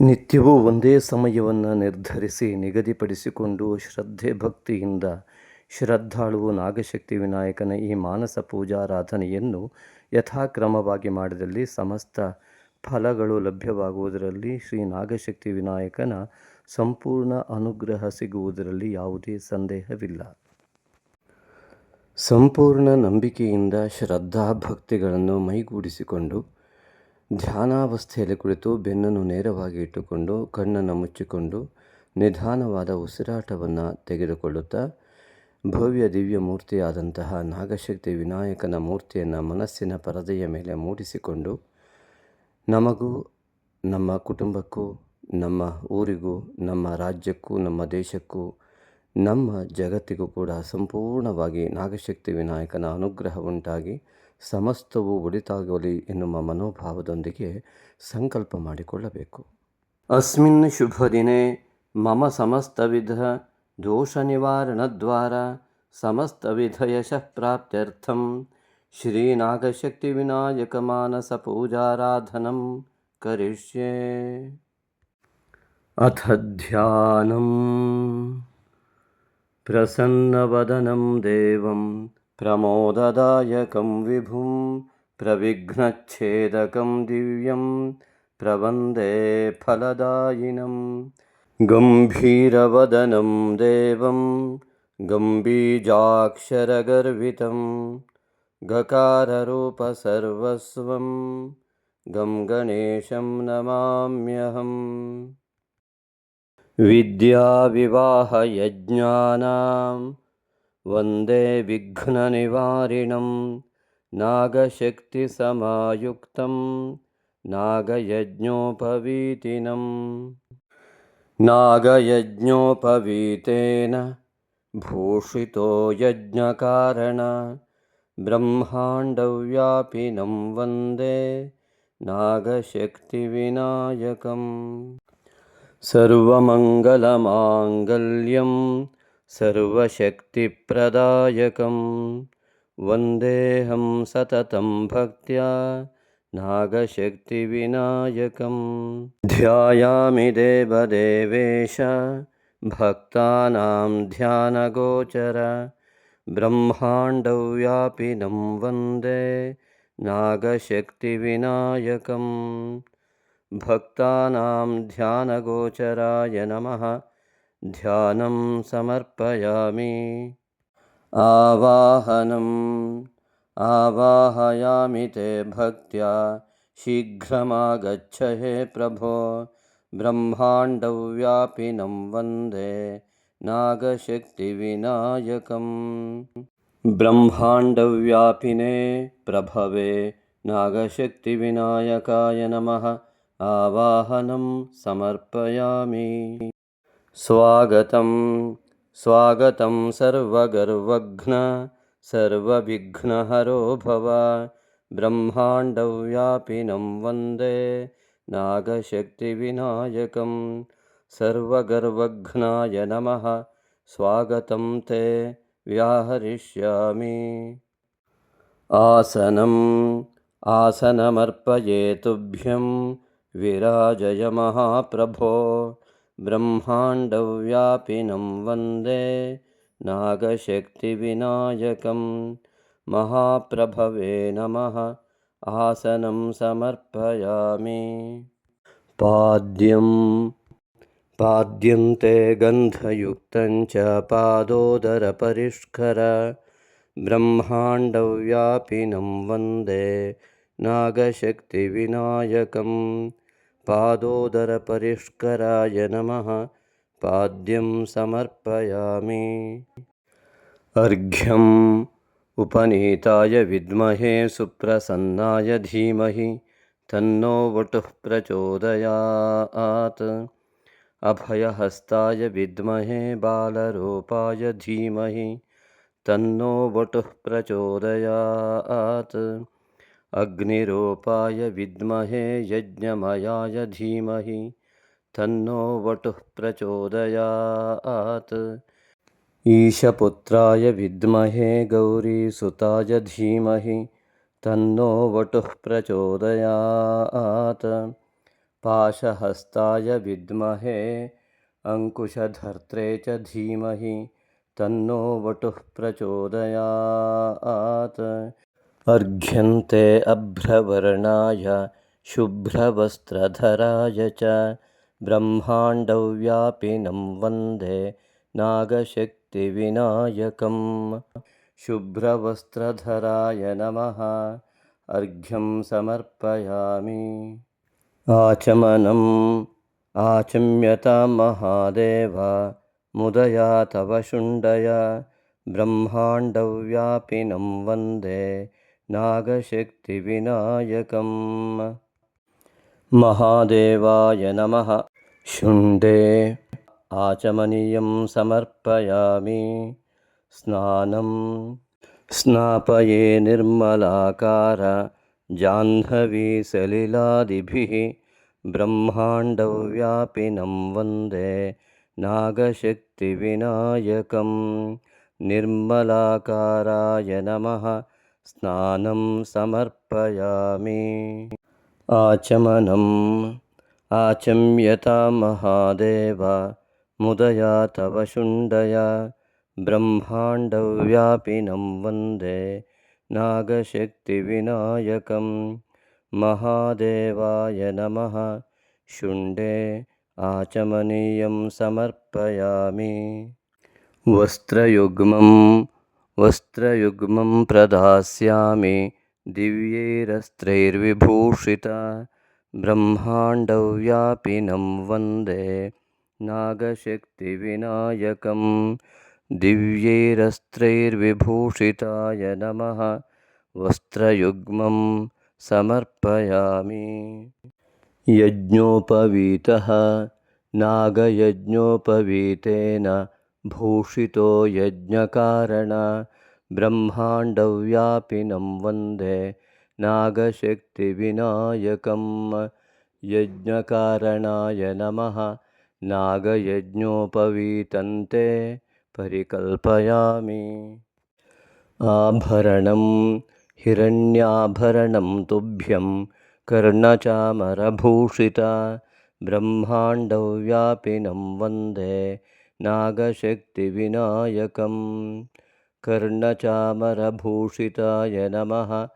ನಿತ್ಯವೂ ಒಂದೇ ಸಮಯವನ್ನು ನಿರ್ಧರಿಸಿ ನಿಗದಿಪಡಿಸಿಕೊಂಡು ಶ್ರದ್ಧೆ ಭಕ್ತಿಯಿಂದ ಶ್ರದ್ಧಾಳುವು ನಾಗಶಕ್ತಿ ವಿನಾಯಕನ ಈ ಮಾನಸ ಪೂಜಾರಾಧನೆಯನ್ನು ಯಥಾಕ್ರಮವಾಗಿ ಮಾಡಿದಲ್ಲಿ ಸಮಸ್ತ ಫಲಗಳು ಲಭ್ಯವಾಗುವುದರಲ್ಲಿ ಶ್ರೀ ನಾಗಶಕ್ತಿ ವಿನಾಯಕನ ಸಂಪೂರ್ಣ ಅನುಗ್ರಹ ಸಿಗುವುದರಲ್ಲಿ ಯಾವುದೇ ಸಂದೇಹವಿಲ್ಲ. ಸಂಪೂರ್ಣ ನಂಬಿಕೆಯಿಂದ ಶ್ರದ್ಧಾ ಭಕ್ತಿಗಳನ್ನು ಮೈಗೂಡಿಸಿಕೊಂಡು ಧ್ಯಾನಾವಸ್ಥೆಯಲ್ಲಿ ಕುಳಿತು ಬೆನ್ನನ್ನು ನೇರವಾಗಿ ಇಟ್ಟುಕೊಂಡು ಕಣ್ಣನ್ನು ಮುಚ್ಚಿಕೊಂಡು ನಿಧಾನವಾದ ಉಸಿರಾಟವನ್ನು ತೆಗೆದುಕೊಳ್ಳುತ್ತಾ ಭವ್ಯ ದಿವ್ಯ ಮೂರ್ತಿಯಾದಂತಹ ನಾಗಶಕ್ತಿ ವಿನಾಯಕನ ಮೂರ್ತಿಯನ್ನು ಮನಸ್ಸಿನ ಪರದೆಯ ಮೇಲೆ ಮೂಡಿಸಿಕೊಂಡು ನಮಗೂ ನಮ್ಮ ಕುಟುಂಬಕ್ಕೂ ನಮ್ಮ ಊರಿಗೂ ನಮ್ಮ ರಾಜ್ಯಕ್ಕೂ ನಮ್ಮ ದೇಶಕ್ಕೂ ನಮ್ಮ ಜಗತ್ತಿಗೂ ಕೂಡ ಸಂಪೂರ್ಣವಾಗಿ ನಾಗಶಕ್ತಿ ವಿನಾಯಕನ ಅನುಗ್ರಹ ಉಂಟಾಗಿ ಸಮಸ್ತವೂ ಒಳಿತಾಗಲಿ ಎನ್ನುವ ಮನೋಭಾವದೊಂದಿಗೆ ಸಂಕಲ್ಪ ಮಾಡಿಕೊಳ್ಳಬೇಕು. ಅಸ್ಮಿನ್ ಶುಭ ದಿನೇ ಮಮ ಸಮಸ್ತವಿಧ ದೋಷ ನಿವಾರಣದ್ವಾರ ಸಮಸ್ತವಿಧ ಯಶಃ ಪ್ರಾಪ್ತ್ಯರ್ಥಂ ಶ್ರೀ ನಾಗಶಕ್ತಿ ವಿನಾಯಕ ಮಾನಸ ಪೂಜಾರಾಧನಂ ಕರಿಷ್ಯೆ. ಅಥ ಧ್ಯಾನಂ. ಪ್ರಸನ್ನವದನಂ ದೇವಂ ಪ್ರಮೋದದಾಯಕಂ ವಿಭುಂ ಪ್ರವಿಘ್ನಚ್ಛೇದಕಂ ದಿವ್ಯಂ ಪ್ರವಂದೇ ಫಲದಾಯಿನಂ. ಗಂಭೀರವದನಂ ದೇವಂ ಗಂಬೀಜಾಕ್ಷರಗರ್ವಿತಂ ಗಕಾರರೂಪಸರ್ವಸ್ವಂ ಗಂ ಗಣೇಶಂ ನಮಾಮ್ಯಹಂ. ವಿದ್ಯಾವಿವಾಹಯಜ್ಞಾನಾಂ ವಂದೇ ವಿಘ್ನನಿವಾರಿಣಂ ನಾಗಶಕ್ತಿಸಮಾಯುಕ್ತಂ ನಾಗಯಜ್ಞೋಪವೀತಿನಂ. ನಾಗಯಜ್ಞೋಪವೀತೇನ ಭೂಷಿತೋ ಯಜ್ಞಕಾರಣ ಬ್ರಹ್ಮಾಂಡವ್ಯಾಪಿನಂ ವಂದೇ ನಾಗಶಕ್ತಿವಿನಾಯಕಂ. ಸರ್ವಮಂಗಲಮಾಂಗಲ್ಯಂ ಸರ್ವಶಕ್ತಿಪ್ರದಾಯಕಂ ವಂದೇಹಂ ಸತತಂ ಭಕ್ತ್ಯಾ ನಾಗಶಕ್ತಿವಿನಾಯಕಂ. ಧ್ಯಾಯಾಮಿ ದೇವದೇವೇಶ ಭಕ್ತಾನಾಂ ಧ್ಯಾನಗೋಚರ ಬ್ರಹ್ಮಾಂಡವ್ಯಾಪಿನಂ ವಂದೇ ನಾಗಶಕ್ತಿವಿನಾಯಕಂ. ಭಕ್ತಾನಾಂ ಧ್ಯಾನಗೋಚರಾಯ ನಮಃ ಧ್ಯಾನಂ ಸಮರ್ಪಯಾಮಿ. ಆವಾಹನಂ. ಆವಾಹಯಾಮಿ ತೇ ಭಕ್ತ್ಯಾ ಶೀಘ್ರಮಾಗಚ್ಚ ಹೇ ಪ್ರಭೋ ಬ್ರಹ್ಮಾಂಡವ್ಯಾಪಿನಂ ವಂದೇ ನಾಗಶಕ್ತಿವಿನಾಯಕಂ. ಬ್ರಹ್ಮಾಂಡವ್ಯಾಪಿನೇ ಪ್ರಭವೇ ನಾಗಶಕ್ತಿವಿನಾಯಕಾಯ ನಮಃ ಆವಾಹನಂ ಸಮರ್ಪಯಾಮಿ. ಸ್ವಾಗತಂ. ಸ್ವಾಗತಂ ಸರ್ವಗರ್ವಘ್ನ ಸರ್ವವಿಘ್ನಹರೋ ಭವ ಬ್ರಹ್ಮಾಂಡವ್ಯಾಪಿನಂ ವಂದೇ ನಾಗಶಕ್ತಿವಿನಾಯಕಂ. ಸರ್ವಗರ್ವಘ್ನಾಯ ನಮಃ ಸ್ವಾಗತಂ ತೇ ವ್ಯಾಹರಿಷ್ಯಾಮಿ. ಆಸನಂ. ಆಸನಮರ್ಪಯೇತುಭ್ಯಂ ವಿರಾಜಯ ಮಹಾಪ್ರಭೋ ಬ್ರಹ್ಮಾಂಡವ್ಯಾಪಿನಂ ವಂದೇ ನಾಗಶಕ್ತಿವಿನಾಯಕಂ. ಮಹಾಪ್ರಭವೇ ನಮಃ. ಆಸನಂ ಸಮರ್ಪಯಾಮಿ. ಪಾದ್ಯಂ. ಪಾದ್ಯಂತೆ ಗಂಧಯುಕ್ತಂಚ ಪಾದೋದರಪರಿಷ್ಕರ ಬ್ರಹ್ಮಾಂಡವ್ಯಾಪಿನಂ ವಂದೇ ನಾಗಶಕ್ತಿವಿನಾಯಕಂ. ಪಾದೋದರಪರಿಷ್ಕರಾಯ ನಮಃ ಪಾದ್ಯಂ ಸಮರ್ಪಯಾಮಿ. ಅರ್ಘ್ಯಂ. ಉಪನೀತಾಯ ವಿದ್ಮಹೇ ಸುಪ್ರಸನ್ನಾಯ ಧೀಮಹಿ ತನ್ನೋ ವಟುಃ ಪ್ರಚೋದಯಾತ್. ಅಭಯಹಸ್ತಾಯ ವಿದ್ಮಹೇ ಬಾಲರೂಪಾಯ ಧೀಮಹಿ ತನ್ನೋ ವಟುಃ ಪ್ರಚೋದಯಾತ್. ಅಗ್ನಿರೂಪಾಯ ವಿದ್ಮಹೇ ಯಜ್ಞಮಯಾಯ ಧೀಮಹಿ ತನ್ನೋ ವಟುಃ ಪ್ರಚೋದಯಾತ್. ಈಶಪುತ್ರಾಯ ವಿದ್ಮಹೇ ಗೌರೀಸುತಾಯ ಧೀಮಹಿ ತನ್ನೋ ವಟುಃ ಪ್ರಚೋದಯಾತ್. पाशहस्ताय विद्महे अंकुशधर्त्रे च धीमहि तन्नो वटुः प्रचोदयात्। अर्घ्यन्ते अभ्रवर्णाय शुभ्रवस्त्रधराय च ब्रह्माण्डव्यापिनं वन्दे नागशक्तिविनायकम्। शुभ्रवस्त्रधराय नमः। अर्घ्यं समर्पयामि। आचमनम् आचम्यतां महादेव मुदया तव शुण्डय ब्रह्माण्डव्यापिनं वन्दे नागशक्तिविनायकम्। महादेवाय नमः। शुण्डे आचमनीयं समर्पयामि। स्नानं स्नापये निर्मलाकार जाह्नवीसलिलादिभिः ब्रह्माण्डव्यापिनं वन्दे नागशक्तिविनायकम्। निर्मलाकाराय नमः। स्नानं समर्पयामि। आचमनम् आचम्यतां महादेव मुदया तव शुण्डय ब्रह्माण्डव्यापिनं वन्दे नागशक्तिविनायकम्। महादेवाय नमः। शुण्डे आचमनीयं समर्पयामि। वस्त्रयुग्मं प्रदास्यामि दिव्यैरस्त्रैर्विभूषिता ब्रह्माण्डव्यापिनं वन्दे नागशक्तिविनायकम्। दिव्यैरस्त्रैर्विभूषिताय नमः। वस्त्रयुग्मं समर्पयामि। यज्ञोपवीतः नागयज्ञोपवीतेन भूषितो यज्ञकारण ब्रह्माण्डव्यापिनं वन्दे नागशक्तिविनायकम्। यज्ञकारणाय नमः। नागयज्ञोपवीतन्ते परिकल्पयामि। आभरणं हिरण्याभरणं तुभ्यं कर्णचामरभूषिता ब्रह्माण्डव्यापिनं वन्दे नागशक्तिविनायकम्। कर्णचामरभूषिताय नमः।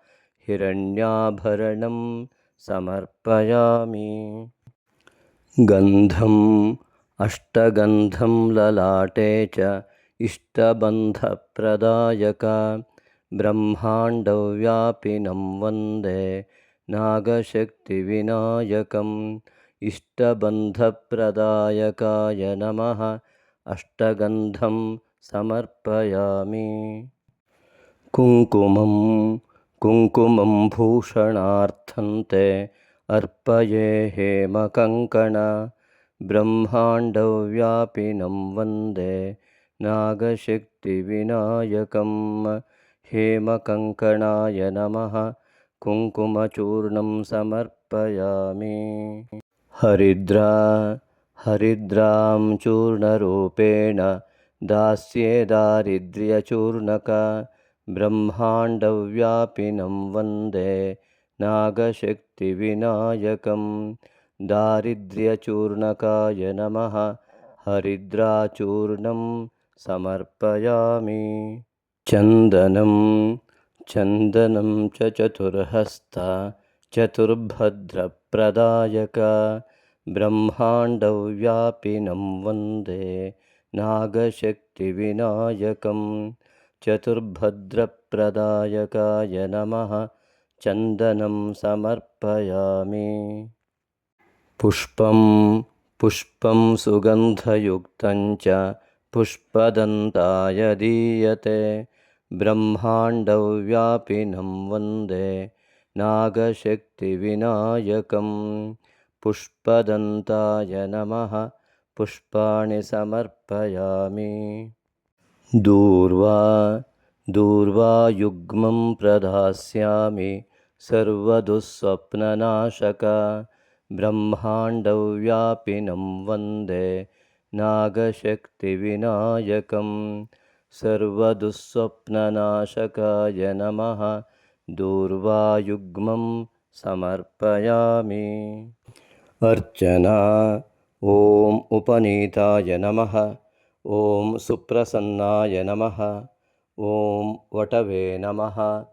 हिरण्याभरणं समर्पयामि। गन्धम् अष्टगन्धं ललाटे च इष्टबन्धप्रदायक ब्रह्माण्डव्यापिनं वन्दे नागशक्तिविनायकम्। इष्टबन्धप्रदायकाय नमः। अष्टगन्धं समर्पयामि। कुङ्कुमं भूषणार्थं ते अर्पये हेमकङ्कण ब्रह्माण्डव्यापिनं वन्दे नागशक्तिविनायकम्। हेमकङ्कणाय नमः। कुङ्कुमचूर्णं समर्पयामि। हरिद्रां चूर्णरूपेण दास्ये दारिद्र्यचूर्णक ब्रह्माण्डव्यापिनं वन्दे नागशक्तिविनायकम्। दारिद्र्यचूर्णकाय नमः। हरिद्राचूर्णं समर्पयामि। चन्दनं च चतुर्हस्ता चतुर्भद्रप्रदायक ब्रह्माण्डव्यापिनं वन्दे नागशक्तिविनायकम्। चतुर्भद्रप्रदायकाय नमः। चन्दनं समर्पयामि। पुष्पं सुगन्धयुक्तं च पुष्पदन्ताय दीयते ब्रह्माण्डव्यापिनं वन्दे नागशक्तिविनायकम्। पुष्पदन्ताय नमः। पुष्पाणि समर्पयामि। दूर्वायुग्मं प्रदास्यामि सर्वदुःस्वप्ननाशक ब्रह्माण्डव्यापिनं वन्दे नागशक्तिविनायकम्। सर्वदुःस्वप्ननाशकाय नमः। दूर्वायुग्मं समर्पयामि। अर्चना ॐ उपनीताय नमः। ॐ सुप्रसन्नाय नमः। ॐ वटवे नमः।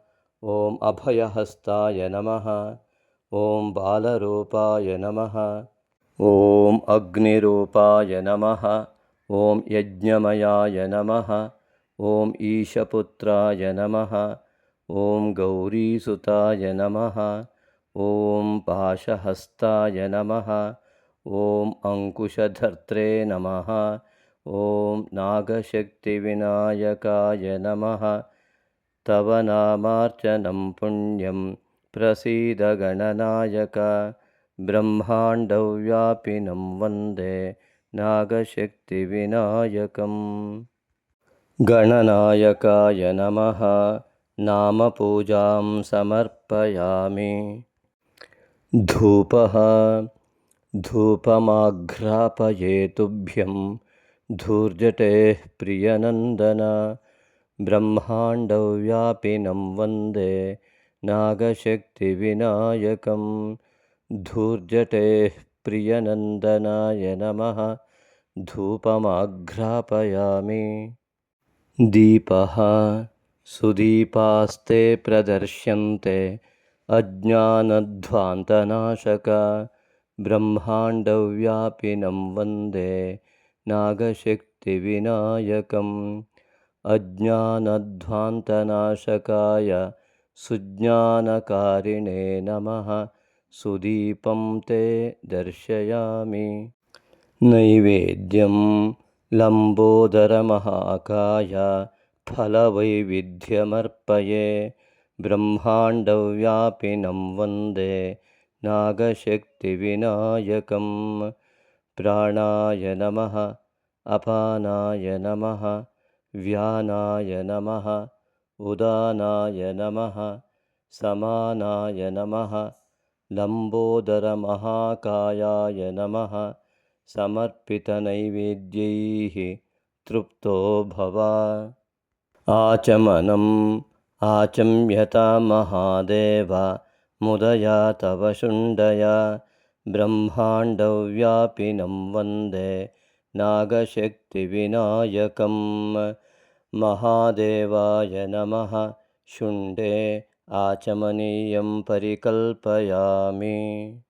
ॐ अभयहस्ताय नमः। ॐ बालरूपाय नमः। ॐ अग्निरूपाय नमः। ॐ यज्ञमयाय नमः। ॐ ईशपुत्राय नमः। ॐ गौरीसुताय नमः। ॐ पाशहस्ताय नमः। ॐ अङ्कुशधर्त्रे नमः। ॐ नागशक्तिविनायकाय नमः। तव नामार्चनं पुण्यं प्रसीद गणनायक। ब्रह्माण्डव्यापिनं वन्दे नागशक्तिविनायकम्। गणनायकाय नमः। नामपूजां समर्पयामि। धूपः धूपमाघ्रापये तुभ्यं धूर्जटेः प्रियनन्दन। ब्रह्माण्डव्यापिनं वन्दे नागशक्तिविनायकं। धूर्जटेः प्रियनन्दनाय नमः। धूपमाघ्रापयामि। दीपः सुदीपास्ते प्रदर्श्यन्ते अज्ञानध्वान्तनाशक। ब्रह्माण्डव्यापिनं वन्दे नागशक्तिविनायकम्। अज्ञानध्वान्तनाशकाय सुज्ञानकारिणे नमः। सुदीपं ते दर्शयामि। नैवेद्यं लम्बोदरमहाकाय फलवैविध्यमर्पये। ब्रह्माण्डव्यापिनं वन्दे नागशक्तिविनायकं। प्राणाय नमः। अपानाय नमः। व्यानाय नमः। उदानाय नमः। समानाय नमः। लम्बोदरमहाकायाय नमः। समर्पितनैवेद्यैः तृप्तो भव। आचमनम् आचम्यता महादेव मुदया तव शुण्डय। ब्रह्माण्डव्यापिनं वन्दे नागशक्तिविनायकं। महादेवाय नमः। शुण्डे आचमनीयं परिकल्पयामि।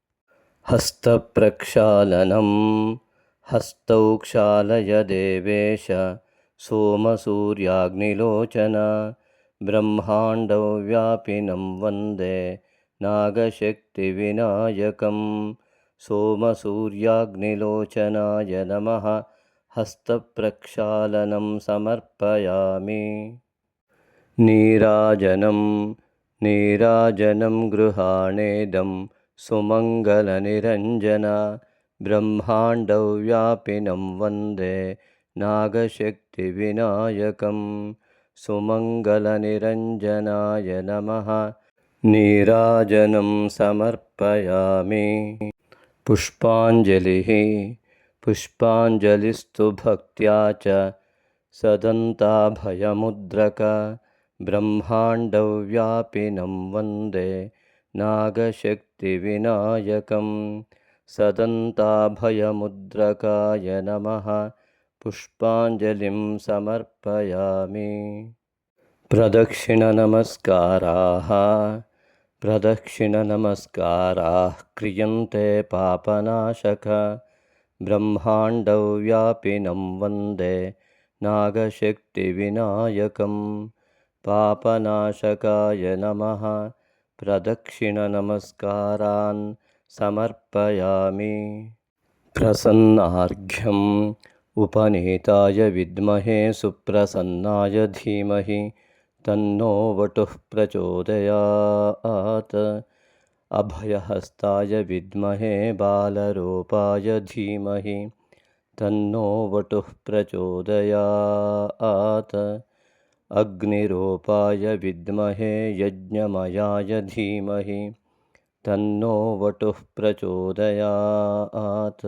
हस्तप्रक्षालनं हस्तौ क्षालय देवेश। सोमसूर्याग्निलोचन। ब्रह्माण्डव्यापिनं वन्दे नागशक्तिविनायकं। सोमसूर्याग्निलोचनाय नमः। हस्तप्रक्षालनं समर्पयामि। नीराजनं नीराजनं गृहाणेदं सुमङ्गलनिरञ्जन। ब्रह्माण्डव्यापिनं वन्दे नागशक्तिविनायकं। सुमङ्गलनिरञ्जनाय नमः। नीराजनं समर्पयामि। पुष्पाञ्जलिः पुष्पाञ्जलिस्तु भक्त्या च सदन्ताभयमुद्रक। ब्रह्माण्डव्यापिनं वन्दे नागशक्तिविनायकं। सदन्ताभयमुद्रकाय नमः। पुष्पाञ्जलिं समर्पयामि। प्रदक्षिणनमस्काराः प्रदक्षिणनमस्काराः क्रियन्ते पापनाशक। ब्रह्माण्डव्यापिनं वन्दे नागशक्तिविनायकं। पापनाशकाय नमः। प्रदक्षिणनमस्कारान् समर्पयामि। प्रसन्नार्घ्यम् उपनीताय विद्महे सुप्रसन्नाय धीमहि तन्नो वटुः प्रचोदयात्। अभयहस्ताय विद्महे बालरूपाय धीमहि तन्नो वटुः प्रचोदयात्। अग्निरूपाय विद्महे यज्ञमयाय धीमहि तन्नो वटुः प्रचोदयात्।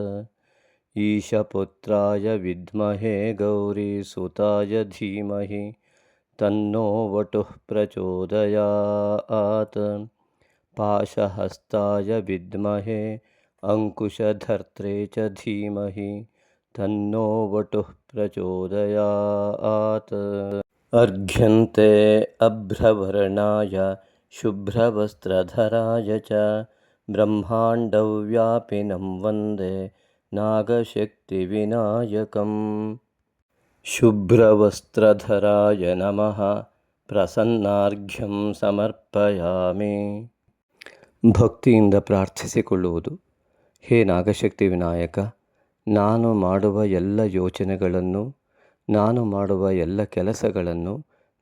ईशपुत्राय विद्महे गौरीसुताय धीमहि तन्नो वटुः प्रचोदयात्। पाशहस्ताय विद्महे ಅಂಕುಶಧರ್ತ್ರೇ ಚ ಧೀಮಹಿ ತನ್ನೋ ವಟುಃ ಪ್ರಚೋದಯಾತ್. ಅರ್ಘ್ಯಂತೆ ಅಭ್ರವರ್ಣಾಯ ಶುಭ್ರವಸ್ತ್ರಧರಾಯ ಚ ಬ್ರಹ್ಮಾಂಡವ್ಯಾಪಿನಂ ವಂದೇ ನಾಗಶಕ್ತಿವಿನಾಯಕಂ. ಶುಭ್ರವಸ್ತ್ರಧರಾಯ ನಮಃ ಪ್ರಸನ್ನಾರ್ಘ್ಯಂ ಸಮರ್ಪಯಾಮಿ. ಭಕ್ತಿಯಿಂದ ಪ್ರಾರ್ಥಿಸಿಕೊಳ್ಳುವುದು. ಹೇ ನಾಗಶಕ್ತಿ ವಿನಾಯಕ, ನಾನು ಮಾಡುವ ಎಲ್ಲ ಯೋಚನೆಗಳನ್ನು, ನಾನು ಮಾಡುವ ಎಲ್ಲ ಕೆಲಸಗಳನ್ನು,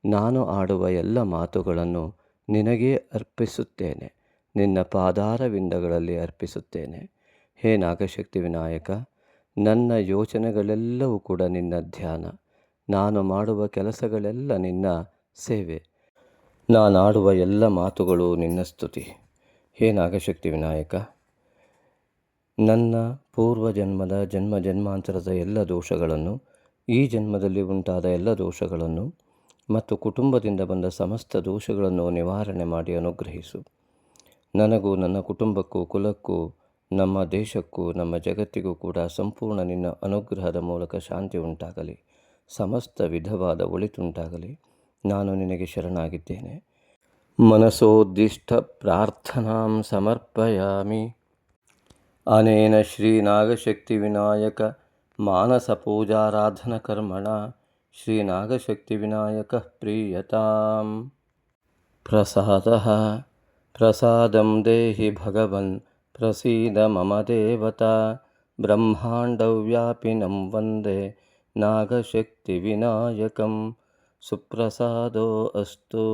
ನಾನು ಆಡುವ ಎಲ್ಲ ಮಾತುಗಳನ್ನು ನಿನಗೇ ಅರ್ಪಿಸುತ್ತೇನೆ, ನಿನ್ನ ಪಾದಾರವಿಂದಗಳಲ್ಲಿ ಅರ್ಪಿಸುತ್ತೇನೆ. ಹೇ ನಾಗಶಕ್ತಿ ವಿನಾಯಕ, ನನ್ನ ಯೋಚನೆಗಳೆಲ್ಲವೂ ಕೂಡ ನಿನ್ನ ಧ್ಯಾನ, ನಾನು ಮಾಡುವ ಕೆಲಸಗಳೆಲ್ಲ ನಿನ್ನ ಸೇವೆ, ನಾನಾಡುವ ಎಲ್ಲ ಮಾತುಗಳು ನಿನ್ನ ಸ್ತುತಿ. ಹೇ ನಾಗಶಕ್ತಿ ವಿನಾಯಕ, ನನ್ನ ಪೂರ್ವಜನ್ಮದ ಜನ್ಮಾಂತರದ ಎಲ್ಲ ದೋಷಗಳನ್ನು, ಈ ಜನ್ಮದಲ್ಲಿ ಉಂಟಾದ ಎಲ್ಲ ದೋಷಗಳನ್ನು ಮತ್ತು ಕುಟುಂಬದಿಂದ ಬಂದ ಸಮಸ್ತ ದೋಷಗಳನ್ನು ನಿವಾರಣೆ ಮಾಡಿ ಅನುಗ್ರಹಿಸು. ನನಗೂ ನನ್ನ ಕುಟುಂಬಕ್ಕೂ ಕುಲಕ್ಕೂ ನಮ್ಮ ದೇಶಕ್ಕೂ ನಮ್ಮ ಜಗತ್ತಿಗೂ ಕೂಡ ಸಂಪೂರ್ಣ ನಿನ್ನ ಅನುಗ್ರಹದ ಮೂಲಕ ಶಾಂತಿ ಉಂಟಾಗಲಿ, ಸಮಸ್ತ ವಿಧವಾದ ಒಳಿತುಂಟಾಗಲಿ. ನಾನು ನಿನಗೆ ಶರಣಾಗಿದ್ದೇನೆ. ಮನಸೋದ್ದಿಷ್ಟ ಪ್ರಾರ್ಥನಾಂ ಸಮರ್ಪಯಾಮಿ. ಅನೇನ ಶ್ರೀ ನಾಗಶಕ್ತಿ ವಿನಾಯಕ ಮಾನಸ ಪೂಜಾರಾಧನ ಕರ್ಮಣ ಶ್ರೀ ನಾಗಶಕ್ತಿ ವಿನಾಯಕ ಪ್ರೀಯತಾಂ. ಪ್ರಸಾದಂ ದೇಹಿ ಭಗವನ್ ಪ್ರಸೀದ ಮಮ ದೇವತಾ. ಬ್ರಹ್ಮಾಂಡವ್ಯಾಪಿನಂ ವಂದೇ ನಾಗಶಕ್ತಿ ವಿನಾಯಕಂ. ಸುಪ್ರಸಾದೋ ಅಸ್ತು.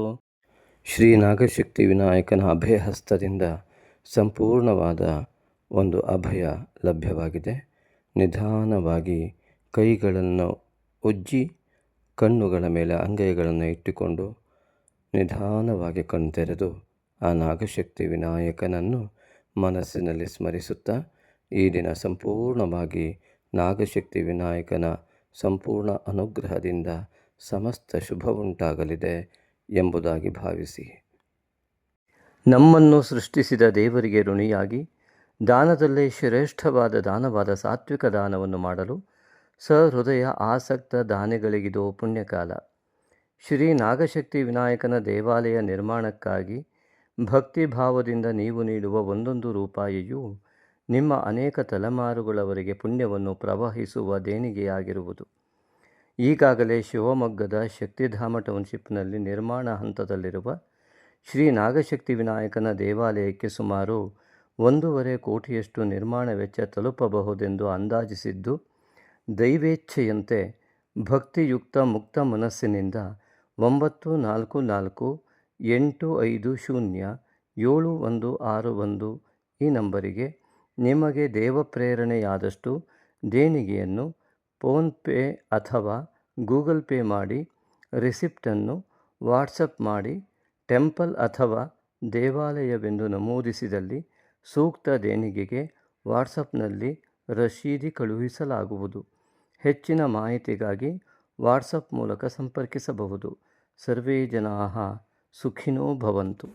ಶ್ರೀ ನಾಗಶಕ್ತಿ ವಿನಾಯಕನ ಅಭಯ ಹಸ್ತದಿಂದ ಸಂಪೂರ್ಣವಾದ ಒಂದು ಅಭಯ ಲಭ್ಯವಾಗಿದೆ. ನಿಧಾನವಾಗಿ ಕೈಗಳನ್ನು ಉಜ್ಜಿ ಕಣ್ಣುಗಳ ಮೇಲೆ ಅಂಗೈಗಳನ್ನು ಇಟ್ಟುಕೊಂಡು ನಿಧಾನವಾಗಿ ಕಣ್ತೆರೆದು ಆ ನಾಗಶಕ್ತಿ ವಿನಾಯಕನನ್ನು ಮನಸ್ಸಿನಲ್ಲಿ ಸ್ಮರಿಸುತ್ತಾ ಈ ದಿನ ಸಂಪೂರ್ಣವಾಗಿ ನಾಗಶಕ್ತಿ ವಿನಾಯಕನ ಸಂಪೂರ್ಣ ಅನುಗ್ರಹದಿಂದ ಸಮಸ್ತ ಶುಭವುಂಟಾಗಲಿದೆ ಎಂಬುದಾಗಿ ಭಾವಿಸಿ. ನಮ್ಮನ್ನು ಸೃಷ್ಟಿಸಿದ ದೇವರಿಗೆ ಋಣಿಯಾಗಿ ದಾನದಲ್ಲೇ ಶ್ರೇಷ್ಠವಾದ ದಾನವಾದ ಸಾತ್ವಿಕ ದಾನವನ್ನು ಮಾಡಲು ಸಹೃದಯ ಆಸಕ್ತ ದಾನಿಗಳಿಗಿದೋ ಪುಣ್ಯಕಾಲ. ಶ್ರೀ ನಾಗಶಕ್ತಿ ವಿನಾಯಕನ ದೇವಾಲಯ ನಿರ್ಮಾಣಕ್ಕಾಗಿ ಭಕ್ತಿಭಾವದಿಂದ ನೀವು ನೀಡುವ ಒಂದೊಂದು ರೂಪಾಯಿಯೂ ನಿಮ್ಮ ಅನೇಕ ತಲೆಮಾರುಗಳವರೆಗೆ ಪುಣ್ಯವನ್ನು ಪ್ರವಹಿಸುವ ದೇಣಿಗೆಯಾಗಿರುವುದು. ಈಗಾಗಲೇ ಶಿವಮೊಗ್ಗದ ಶಕ್ತಿಧಾಮ ಟೌನ್ಶಿಪ್ನಲ್ಲಿ ನಿರ್ಮಾಣ ಹಂತದಲ್ಲಿರುವ ಶ್ರೀ ನಾಗಶಕ್ತಿ ವಿನಾಯಕನ ದೇವಾಲಯಕ್ಕೆ ಸುಮಾರು 1.5 ಕೋಟಿಯಷ್ಟು ನಿರ್ಮಾಣ ವೆಚ್ಚ ತಲುಪಬಹುದೆಂದು ಅಂದಾಜಿಸಿದ್ದು, ದೈವೇಚ್ಛೆಯಂತೆ ಭಕ್ತಿಯುಕ್ತ ಮುಕ್ತ ಮನಸ್ಸಿನಿಂದ 9448507161 ಈ ನಂಬರಿಗೆ ನಿಮಗೆ ದೇವಪ್ರೇರಣೆಯಾದಷ್ಟು ದೇಣಿಗೆಯನ್ನು ಫೋನ್ಪೇ ಅಥವಾ ಗೂಗಲ್ ಪೇ ಮಾಡಿ ರಿಸಿಪ್ಟನ್ನು ವಾಟ್ಸಪ್ ಮಾಡಿ ಟೆಂಪಲ್ ಅಥವಾ ದೇವಾಲಯವೆಂದು ನಮೂದಿಸಿದಲ್ಲಿ ಸೂಕ್ತ ದೇಣಿಗೆಗೆ ವಾಟ್ಸಪ್ನಲ್ಲಿ ರಶೀದಿ ಕಳುಹಿಸಲಾಗುವುದು. ಹೆಚ್ಚಿನ ಮಾಹಿತಿಗಾಗಿ ವಾಟ್ಸಪ್ ಮೂಲಕ ಸಂಪರ್ಕಿಸಬಹುದು. ಸರ್ವೇ ಜನಾಃ ಸುಖಿನೋ ಭವಂತು.